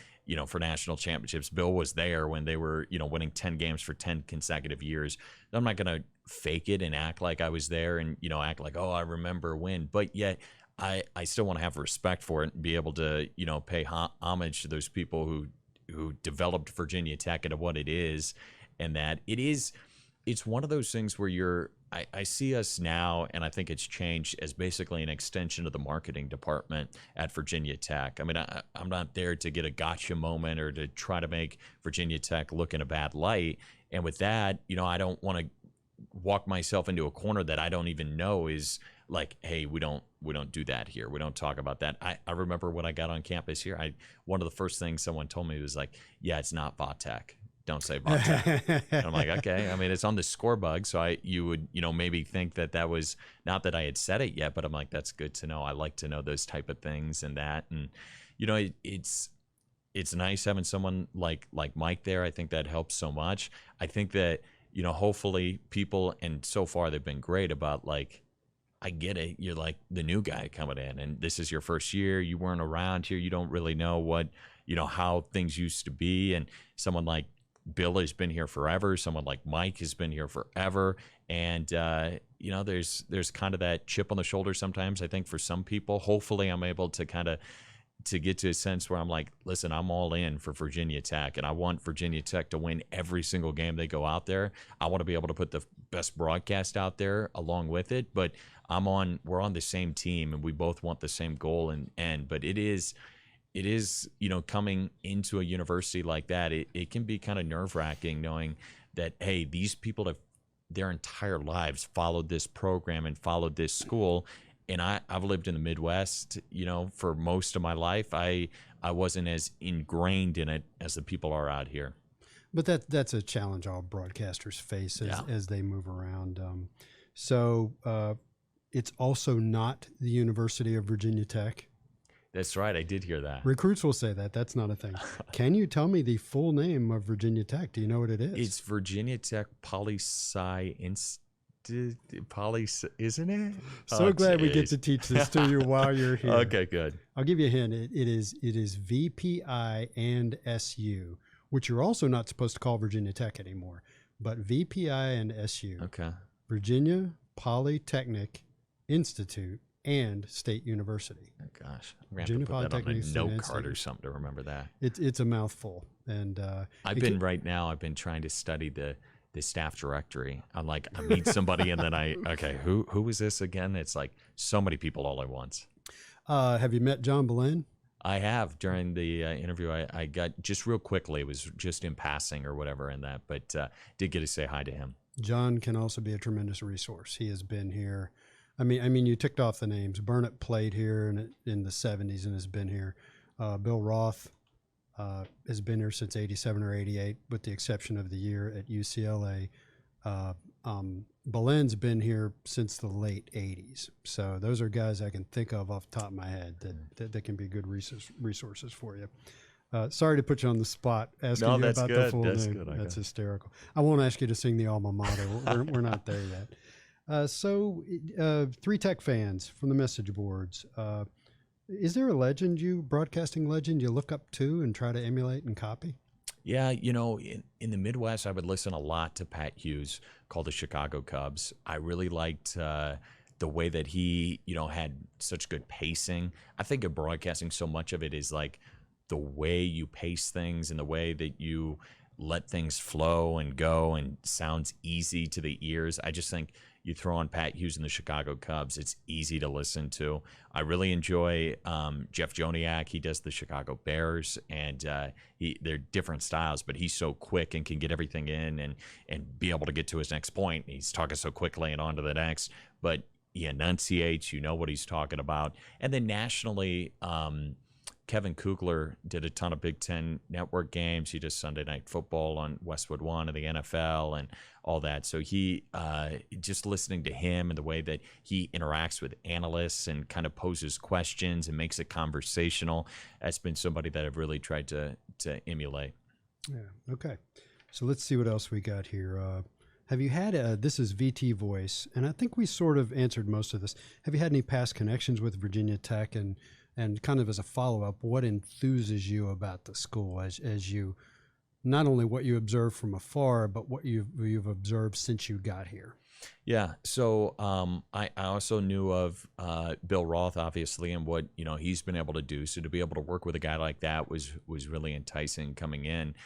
for national championships. Bill was there when they were, winning 10 games for 10 consecutive years. I'm not going to fake it and act like I was there and, act like, oh, I remember when. But yet I still want to have respect for it and be able to, pay homage to those people who developed Virginia Tech into what it is. And that it's one of those things where I see us now, and I think it's changed as basically an extension of the marketing department at Virginia Tech. I mean, I'm not there to get a gotcha moment or to try to make Virginia Tech look in a bad light. And with that, I don't want to walk myself into a corner that I don't even know is like, hey, we don't do that here. We don't talk about that. I remember when I got on campus here, one of the first things someone told me was like, yeah, it's not VOTech. Don't say VOTech. And I'm like, okay. I mean, it's on the score bug. So you would, maybe think that was not that I had said it yet, but I'm like, that's good to know. I like to know those type of things and that. And, it's nice having someone like Mike there. I think that helps so much. I think that, hopefully people, and so far they've been great about like, I get it. You're like the new guy coming in and this is your first year. You weren't around here. You don't really know what, how things used to be. And someone like Bill has been here forever. Someone like Mike has been here forever. And, there's kind of that chip on the shoulder sometimes, I think, for some people. Hopefully I'm able to kind of to get to a sense where I'm like, listen, I'm all in for Virginia Tech, and I want Virginia Tech to win every single game they go out there. I want to be able to put the best broadcast out there along with it, but we're on the same team, and we both want the same goal and end. But it is, coming into a university like that, it can be kind of nerve-wracking knowing that, hey, these people have their entire lives followed this program and followed this school. And I've lived in the Midwest, for most of my life. I wasn't as ingrained in it as the people are out here. But that's a challenge all broadcasters face as they move around. It's also not the University of Virginia Tech. That's right. I did hear that. Recruits will say that. That's not a thing. Can you tell me the full name of Virginia Tech? Do you know what it is? It's Virginia Tech Poli-Sci Institute. Isn't it? So glad we get to teach this to you while you're here. Okay, good. I'll give you a hint. It is VPI and SU, which you're also not supposed to call Virginia Tech anymore, but VPI and SU. Okay. Virginia Polytechnic Institute and State University. Oh, gosh, I'm going to have to put that on a note card or something to remember that. It's a mouthful, and I've been trying to study the staff directory. I'm like, I meet somebody and then who was this again? It's like so many people all at once. Have you met John Boleyn? I have. During the interview I got just real quickly, it was just in passing or whatever in that, but did get to say hi to him. John can also be a tremendous resource. He has been here. I mean, you ticked off the names. Burnup played here in the 70s and has been here. Bill Roth has been here since 87 or 88, with the exception of the year at UCLA. Boleyn's been here since the late 80s. So those are guys I can think of off the top of my head that can be good resources for you. Sorry to put you on the spot asking you about the full name. Good. That's hysterical. I won't ask you to sing the alma mater. We're not there yet. So 3 Tech fans from the message boards. Is there a broadcasting legend you look up to and try to emulate and copy? Yeah, in the Midwest, I would listen a lot to Pat Hughes, called the Chicago Cubs. I really liked the way that he, had such good pacing. I think of broadcasting, so much of it is like the way you pace things and the way that you let things flow and go and sounds easy to the ears. I just think you throw on Pat Hughes and the Chicago Cubs, it's easy to listen to. I really enjoy Jeff Joniak. He does the Chicago Bears, and they're different styles, but he's so quick and can get everything in and be able to get to his next point. He's talking so quickly and on to the next, but he enunciates, you know what he's talking about. And then nationally, Kevin Kugler did a ton of Big Ten Network games. He does Sunday Night Football on Westwood One and the NFL and all that. So he, just listening to him and the way that he interacts with analysts and kind of poses questions and makes it conversational, that's been somebody that I've really tried to emulate. Yeah. Okay. So let's see what else we got here. Have you had this is VT Voice, and I think we sort of answered most of this. Have you had any past connections with Virginia Tech, and kind of as a follow-up, what enthuses you about the school as you, not only what you observe from afar, but what you've observed since you got here? Yeah. So I also knew of Bill Roth, obviously, and what he's been able to do. So to be able to work with a guy like that was really enticing coming in.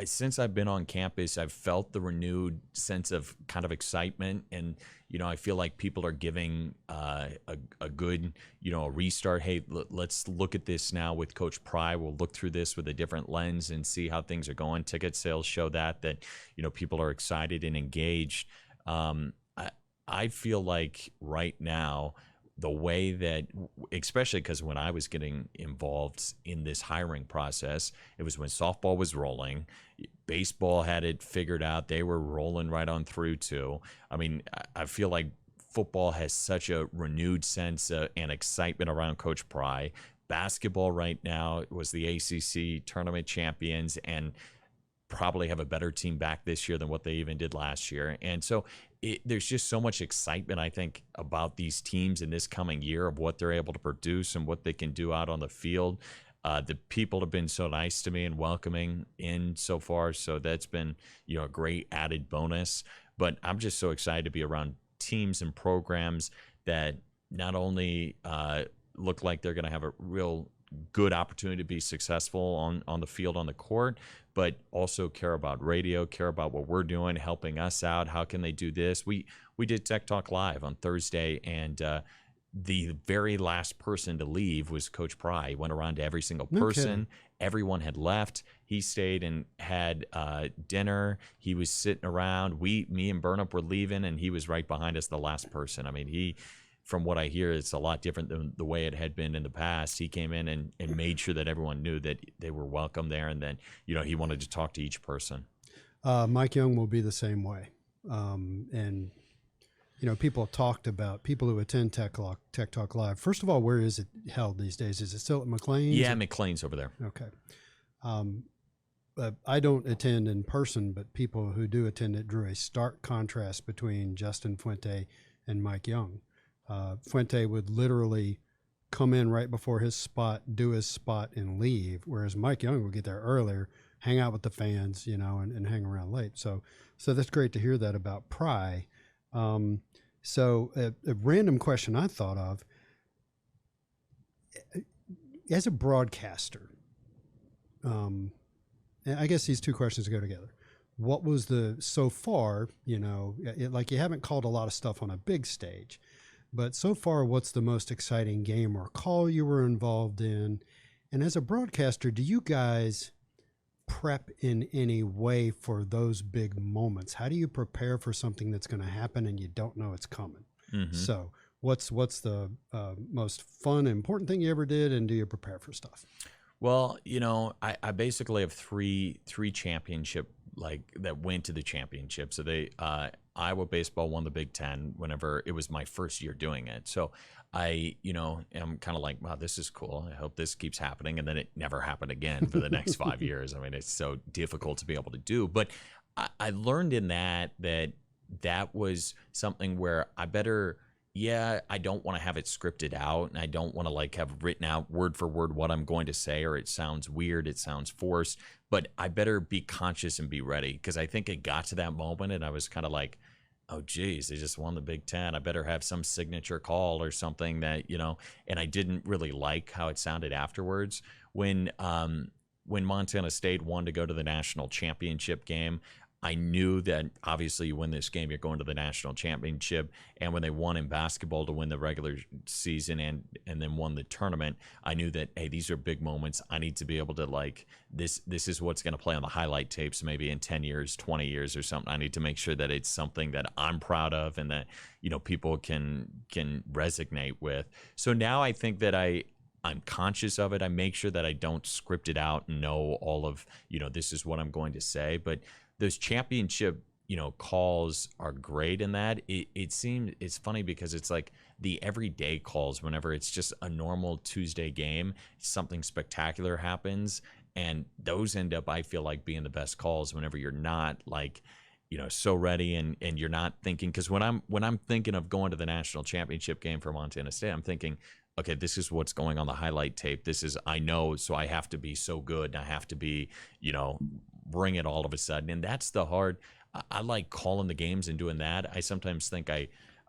Since I've been on campus, I've felt the renewed sense of kind of excitement, and I feel like people are giving a good a restart. Hey, let's look at this now with Coach Pry. We'll look through this with a different lens and see how things are going. Ticket sales show that people are excited and engaged. I feel like right now, the way that, especially because when I was getting involved in this hiring process, it was when softball was rolling, baseball had it figured out, they were rolling right on through too. I mean, I feel like football has such a renewed sense and excitement around Coach Pry. Basketball right now was the ACC tournament champions and probably have a better team back this year than what they even did last year. And so there's just so much excitement, I think, about these teams in this coming year of what they're able to produce and what they can do out on the field. The people have been so nice to me and welcoming in so far. So that's been, a great added bonus. But I'm just so excited to be around teams and programs that not only look like they're going to have a real good opportunity to be successful on the field, on the court, but also care about radio, care about what we're doing, helping us out. How can they do this? We did Tech Talk Live on Thursday, and the very last person to leave was Coach Pry. He went around to every single person. Okay. Everyone had left. He stayed and had dinner. He was sitting around. Me and Burnup were leaving, and he was right behind us, the last person. I mean, from what I hear, it's a lot different than the way it had been in the past. He came in and made sure that everyone knew that they were welcome there, and then he wanted to talk to each person. Mike Young will be the same way. And people talked about people who attend Tech Talk Live. First of all, where is it held these days? Is it still at McLean's? Yeah, McLean's over there. Okay. I don't attend in person, but people who do attend it drew a stark contrast between Justin Fuente and Mike Young. Fuente would literally come in right before his spot, do his spot, and leave, whereas Mike Young would get there earlier, hang out with the fans, and hang around late. So that's great to hear that about Pry. So a random question I thought of, as a broadcaster, and I guess these two questions go together. What was so far, like you haven't called a lot of stuff on a big stage, but so far, what's the most exciting game or call you were involved in? And as a broadcaster, do you guys prep in any way for those big moments? How do you prepare for something that's going to happen and you don't know it's coming? Mm-hmm. So what's the most fun, important thing you ever did, and do you prepare for stuff? Well, I basically have three championship that went to the championship. So Iowa baseball won the Big Ten whenever it was my first year doing it. So I, am kind of like, wow, this is cool. I hope this keeps happening. And then it never happened again for the next 5 years. I mean, it's so difficult to be able to do. But I learned in that was something where I don't want to have it scripted out, and I don't want to have written out word for word what I'm going to say, or it sounds weird, it sounds forced, but I better be conscious and be ready, because I think it got to that moment and I was kind of like, oh geez, they just won the Big Ten. I better have some signature call or something that, and I didn't really like how it sounded afterwards. When when Montana State wanted to go to the national championship game, I knew that obviously you win this game, you're going to the national championship. And when they won in basketball to win the regular season and then won the tournament, I knew that, hey, these are big moments. I need to be able to, like, this is what's going to play on the highlight tapes maybe in 10 years, 20 years or something. I need to make sure that it's something that I'm proud of and that, you know, people can resonate with. So now I think that I'm conscious of it. I make sure that I don't script it out and know all of, you know, this is what I'm going to say. But those championship, you know, calls are great in that. It seems, it's funny because it's like the everyday calls whenever it's just a normal Tuesday game, something spectacular happens. And those end up, I feel like, being the best calls whenever you're not like, you know, so ready and you're not thinking, because when I'm thinking of going to the national championship game for Montana State, I'm thinking, okay, this is what's going on the highlight tape. This is, I know, so I have to be so good and I have to be, you know, bring it all of a sudden. And that's the hard, I like calling the games and doing that. I sometimes think I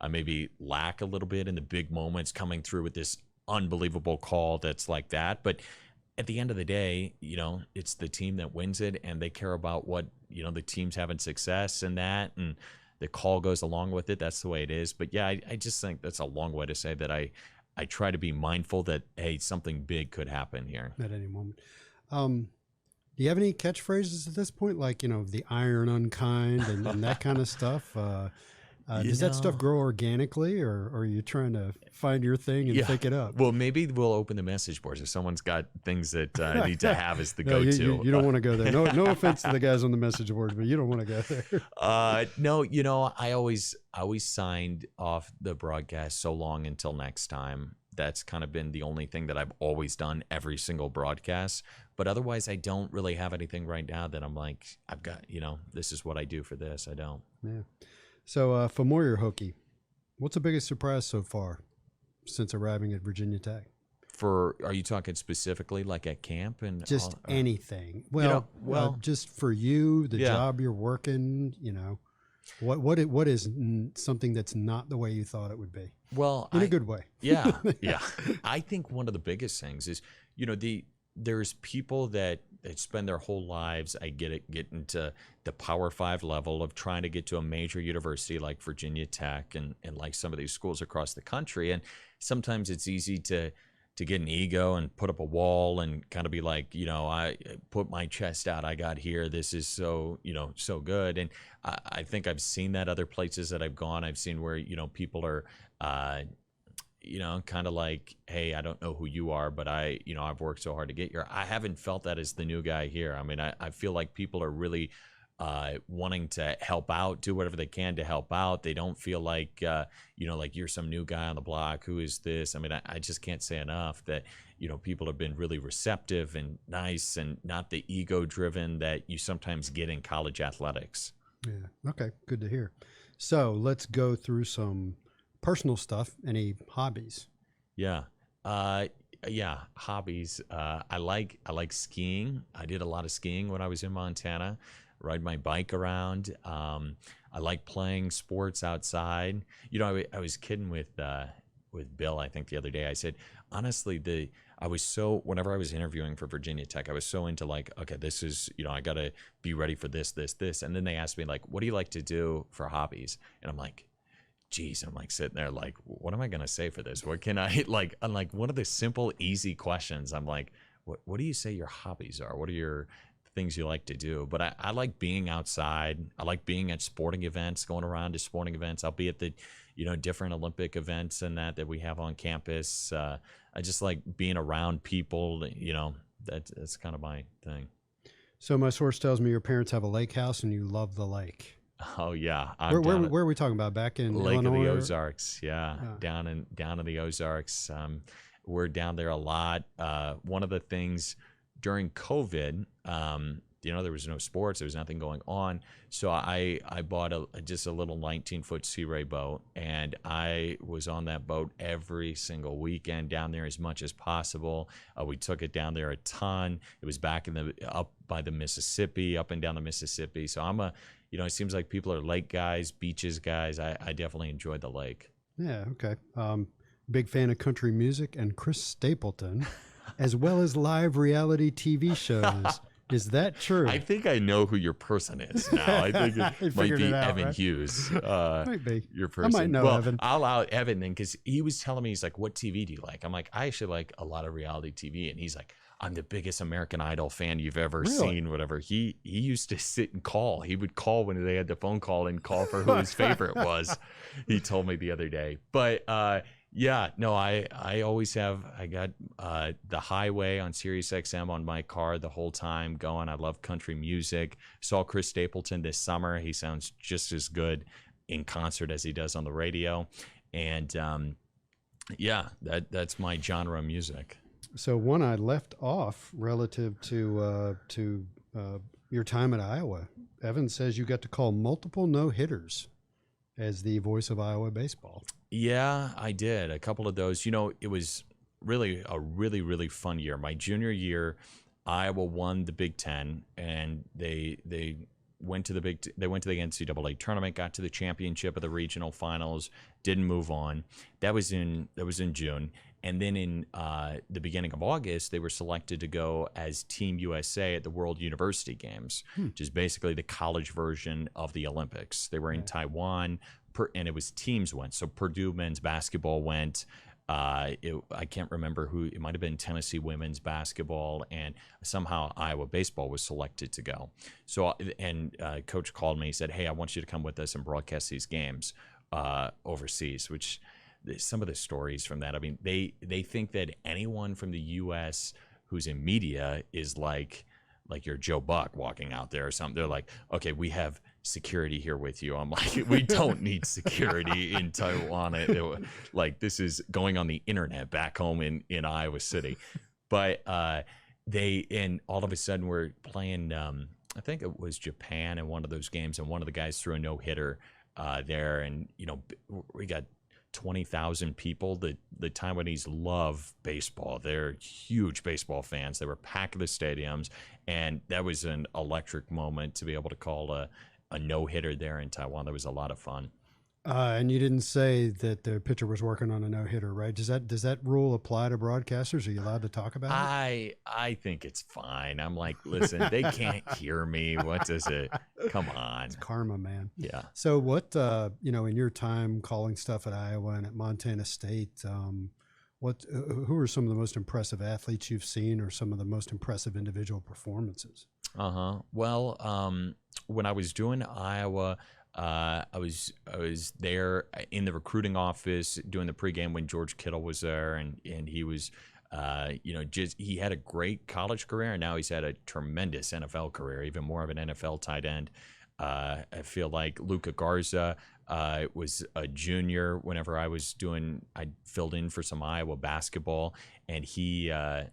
maybe lack a little bit in the big moments coming through with this unbelievable call that's like that. But at the end of the day, you know, it's the team that wins it and they care about what, you know, the team's having success and that, and the call goes along with it. That's the way it is. But yeah, I just think that's a long way to say that I try to be mindful that, hey, something big could happen here at any moment. Do you have any catchphrases at this point? Like, you know, the iron unkind and that kind of stuff? Does that stuff grow organically or are you trying to find your thing and pick it up? Well, maybe we'll open the message boards if someone's got things that I need to have as the go-to. You don't want to go there. No offense to the guys on the message boards, but you don't want to go there. No, you know, I always signed off the broadcast so long until next time. That's kind of been the only thing that I've always done every single broadcast. But otherwise, I don't really have anything right now that I'm like, I've got, you know, this is what I do for this. I don't. Yeah. So for Moyer Hokie, what's the biggest surprise so far since arriving at Virginia Tech? Are you talking specifically like at camp and just anything? Well, you know, just for you, the job you're working, you know, what is something that's not the way you thought it would be? Well, in a good way. Yeah. I think one of the biggest things is, you know, there's people that spend their whole lives, get into the Power 5 level of trying to get to a major university like Virginia Tech and like some of these schools across the country. And sometimes it's easy to get an ego and put up a wall and kind of be like, you know, I put my chest out, I got here, this is so, you know, so good. And I think I've seen that other places that I've gone. I've seen where, you know, people are, you know, kind of like, hey, I don't know who you are, but you know, I've worked so hard to get here. I haven't felt that as the new guy here. I mean, I feel like people are really wanting to help out, do whatever they can to help out. They don't feel like, you know, like you're some new guy on the block. Who is this? I mean, I just can't say enough that, you know, people have been really receptive and nice and not the ego driven that you sometimes get in college athletics. Yeah. Okay. Good to hear. So let's go through some personal stuff. Any hobbies? Yeah. Hobbies. I like skiing. I did a lot of skiing when I was in Montana. Ride my bike around. I like playing sports outside. You know, I was kidding with Bill, I think the other day. I said, honestly, whenever I was interviewing for Virginia Tech, I was so into like, okay, this is, you know, I got to be ready for this. And then they asked me like, what do you like to do for hobbies? And I'm like, geez, I'm like sitting there like, what am I going to say for this? What can I like, I'm like one of the simple, easy questions. I'm like, what do you say your hobbies are? What are your things you like to do? But I like being outside. I like being at sporting events, going around to sporting events. I'll be at the, you know, different Olympic events and that we have on campus. I just like being around people, you know, that's kind of my thing. So my source tells me your parents have a lake house and you love the lake. Oh yeah. Where are we talking about? Back in Lake Illinois? of the Ozarks. Yeah. Down in the Ozarks. We're down there a lot. One of the things during COVID, you know, there was no sports, there was nothing going on. So I bought just a little 19-foot Sea Ray boat, and I was on that boat every single weekend down there as much as possible. We took it down there a ton. It was back up by the Mississippi, up and down the Mississippi. So you know, it seems like people are lake guys, beaches guys. I definitely enjoy the lake. Yeah. Okay. Big fan of country music and Chris Stapleton. as well as live reality TV shows. Is that true? I think I know who your person is now. I think You it might figured be it out, Evan right? Hughes. Might be. Your I person. might know well, Evan. I'll out Evan then because he was telling me, he's like, what TV do you like? I'm like, I actually like a lot of reality TV. And he's like, I'm the biggest American Idol fan you've ever Really? seen, whatever. He used to sit and call. He would call when they had the phone call and call for who his favorite was. He told me the other day. But yeah, no, I got the highway on Sirius XM on my car the whole time going. I love country music. Saw Chris Stapleton this summer. He sounds just as good in concert as he does on the radio. And yeah, that's my genre of music. So one I left off relative to your time at Iowa. Evan says you got to call multiple no-hitters as the voice of Iowa baseball. Yeah, I did a couple of those. It was really a really fun year. My junior year, Iowa won the Big Ten, and they went to the NCAA tournament, got to the championship of the regional finals, didn't move on. That was in June, and then in the beginning of August, they were selected to go as Team USA at the World University Games, which is basically the college version of the Olympics. They were in Taiwan. And it was teams went. So Purdue men's basketball went. I can't remember who. It might have been Tennessee women's basketball, and somehow Iowa baseball was selected to go. So coach called me. He said, "Hey, I want you to come with us and broadcast these games overseas." Which some of the stories from that. I mean, they think that anyone from the U.S. who's in media is like you're Joe Buck walking out there or something. They're like, "Okay, we have security here with you." I'm like, we don't need security in Taiwan. Like, this is going on the internet back home in Iowa City. But and all of a sudden we're playing, I think it was Japan in one of those games, and one of the guys threw a no-hitter there. And, we got 20,000 people. The Taiwanese love baseball. They're huge baseball fans. They were packing the stadiums, and that was an electric moment to be able to call a no-hitter there in Taiwan. That was a lot of fun. And you didn't say that the pitcher was working on a no-hitter, right? Does that rule apply to broadcasters? Are you allowed to talk about it? I think it's fine. I'm like, listen, they can't hear me. What does it? Come on. It's karma, man. Yeah. So what, in your time calling stuff at Iowa and at Montana State, who are some of the most impressive athletes you've seen, or some of the most impressive individual performances? Well, when I was doing Iowa, I was there in the recruiting office doing the pregame when George Kittle was there, and he was, he had a great college career, and now he's had a tremendous NFL career, even more of an NFL tight end. I feel like Luca Garza was a junior whenever I filled in for some Iowa basketball, and he went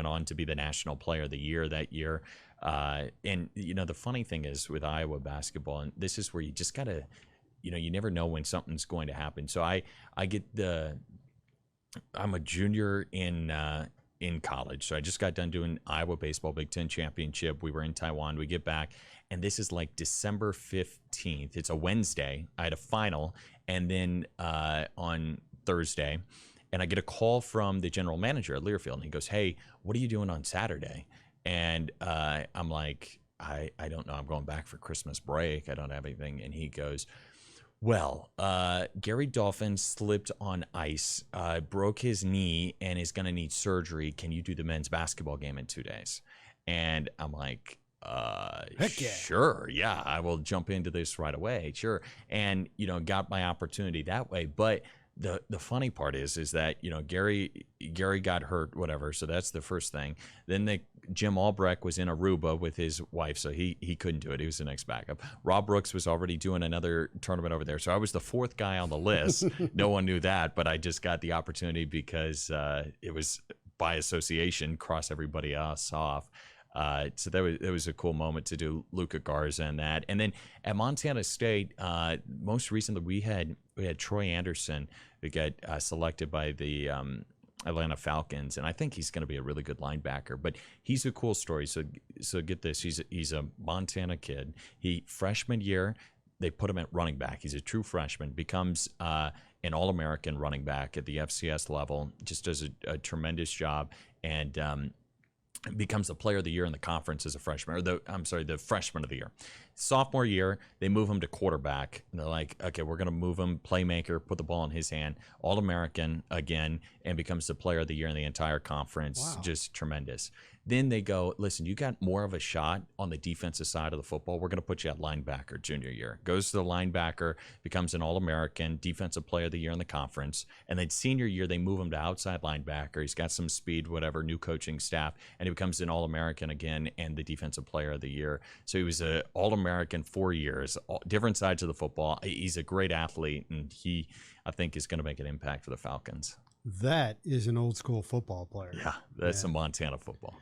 on to be the National Player of the Year that year. And the funny thing is with Iowa basketball, and this is where you just gotta, you never know when something's going to happen. So I'm a junior in college, so I just got done doing Iowa baseball Big Ten championship. We were in Taiwan. We get back, and this is like December 15th. It's a Wednesday. I had a final, and then on Thursday. And I get a call from the general manager at Learfield, and he goes, "Hey, what are you doing on Saturday?" And I'm like, I don't know. I'm going back for Christmas break. I don't have anything. And he goes, "Well, Gary Dolphin slipped on ice, broke his knee, and is going to need surgery. Can you do the men's basketball game in 2 days?" And I'm like, Heck yeah. Sure. Yeah, I will jump into this right away. Sure. And, got my opportunity that way. But the funny part is that, Gary got hurt, whatever. So that's the first thing. Then Jim Albrecht was in Aruba with his wife, so he couldn't do it. He was the next backup. Rob Brooks was already doing another tournament over there. So I was the fourth guy on the list. No one knew that, but I just got the opportunity because it was by association, cross everybody else off. So that was a cool moment to do Luca Garza and that. And then at Montana State, most recently we had Troy Anderson, who got selected by the Atlanta Falcons, and I think he's going to be a really good linebacker. But he's a cool story. So get this: he's a Montana kid. Freshman year, they put him at running back. He's a true freshman. Becomes an All-American running back at the FCS level, just does a tremendous job, and becomes the player of the year in the conference as a freshman, or the freshman of the year. Sophomore year, they move him to quarterback. And they're like, okay, we're going to move him, playmaker, put the ball in his hand, All-American again, and becomes the player of the year in the entire conference. Wow. Just tremendous. Then they go, listen, you got more of a shot on the defensive side of the football. We're going to put you at linebacker junior year. Goes to the linebacker, becomes an All-American, defensive player of the year in the conference. And then senior year, they move him to outside linebacker. He's got some speed, whatever, new coaching staff, and he becomes an All-American again and the defensive player of the year. So he was an All-American 4 years, different sides of the football. He's a great athlete, and he, I think, is going to make an impact for the Falcons. That is an old school football player. Yeah, that's some Montana football.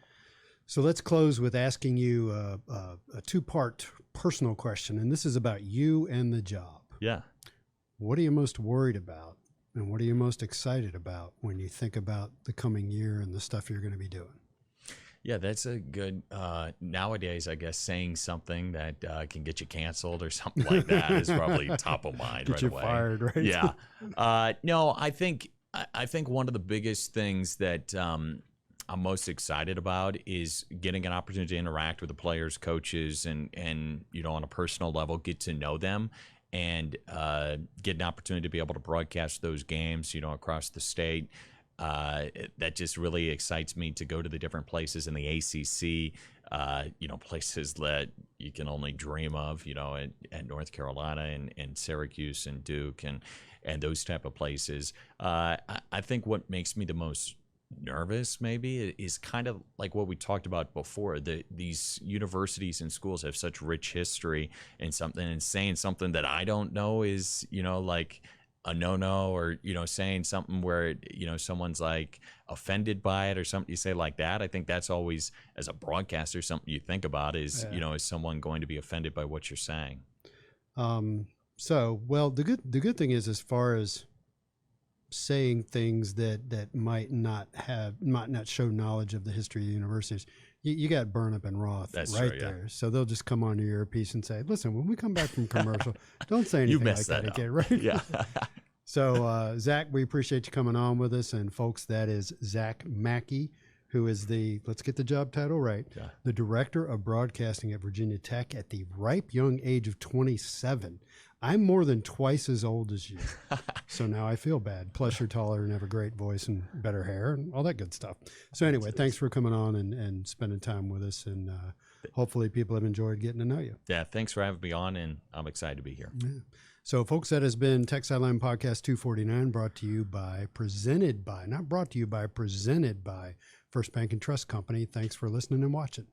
So let's close with asking you a two-part personal question, and this is about you and the job. Yeah. What are you most worried about, and what are you most excited about when you think about the coming year and the stuff you're going to be doing? Yeah, that's a good, nowadays, I guess, saying something that can get you canceled or something like that is probably top of mind right away. Get you fired, right? Yeah. No, I think one of the biggest things that I'm most excited about is getting an opportunity to interact with the players, coaches, and on a personal level, get to know them, and get an opportunity to be able to broadcast those games, across the state. That just really excites me, to go to the different places in the ACC, places that you can only dream of, at North Carolina and Syracuse and Duke and those type of places. I think what makes me the most nervous maybe is kind of like what we talked about before. These universities and schools have such rich history, and saying something that I don't know is, like a no-no, or, saying something where, someone's like offended by it or something you say like that. I think that's always, as a broadcaster, something you think about is, is someone going to be offended by what you're saying? Well, the good thing is, as far as saying things that might not show knowledge of the history of the universities, you got Burnup and Roth. That's right, true, yeah. There. So they'll just come on to your earpiece and say, listen, when we come back from commercial, don't say anything like that again, right? Yeah. So, Zach, we appreciate you coming on with us. And folks, that is Zach Mackey, who is let's get the job title right, the Director of Broadcasting at Virginia Tech at the ripe young age of 27. I'm more than twice as old as you, so now I feel bad. Plus, you're taller and have a great voice and better hair and all that good stuff. So anyway, thanks for coming on and spending time with us, and hopefully people have enjoyed getting to know you. Yeah, thanks for having me on, and I'm excited to be here. Yeah. So, folks, that has been Tech Sideline Podcast 249, presented by First Bank and Trust Company. Thanks for listening and watching.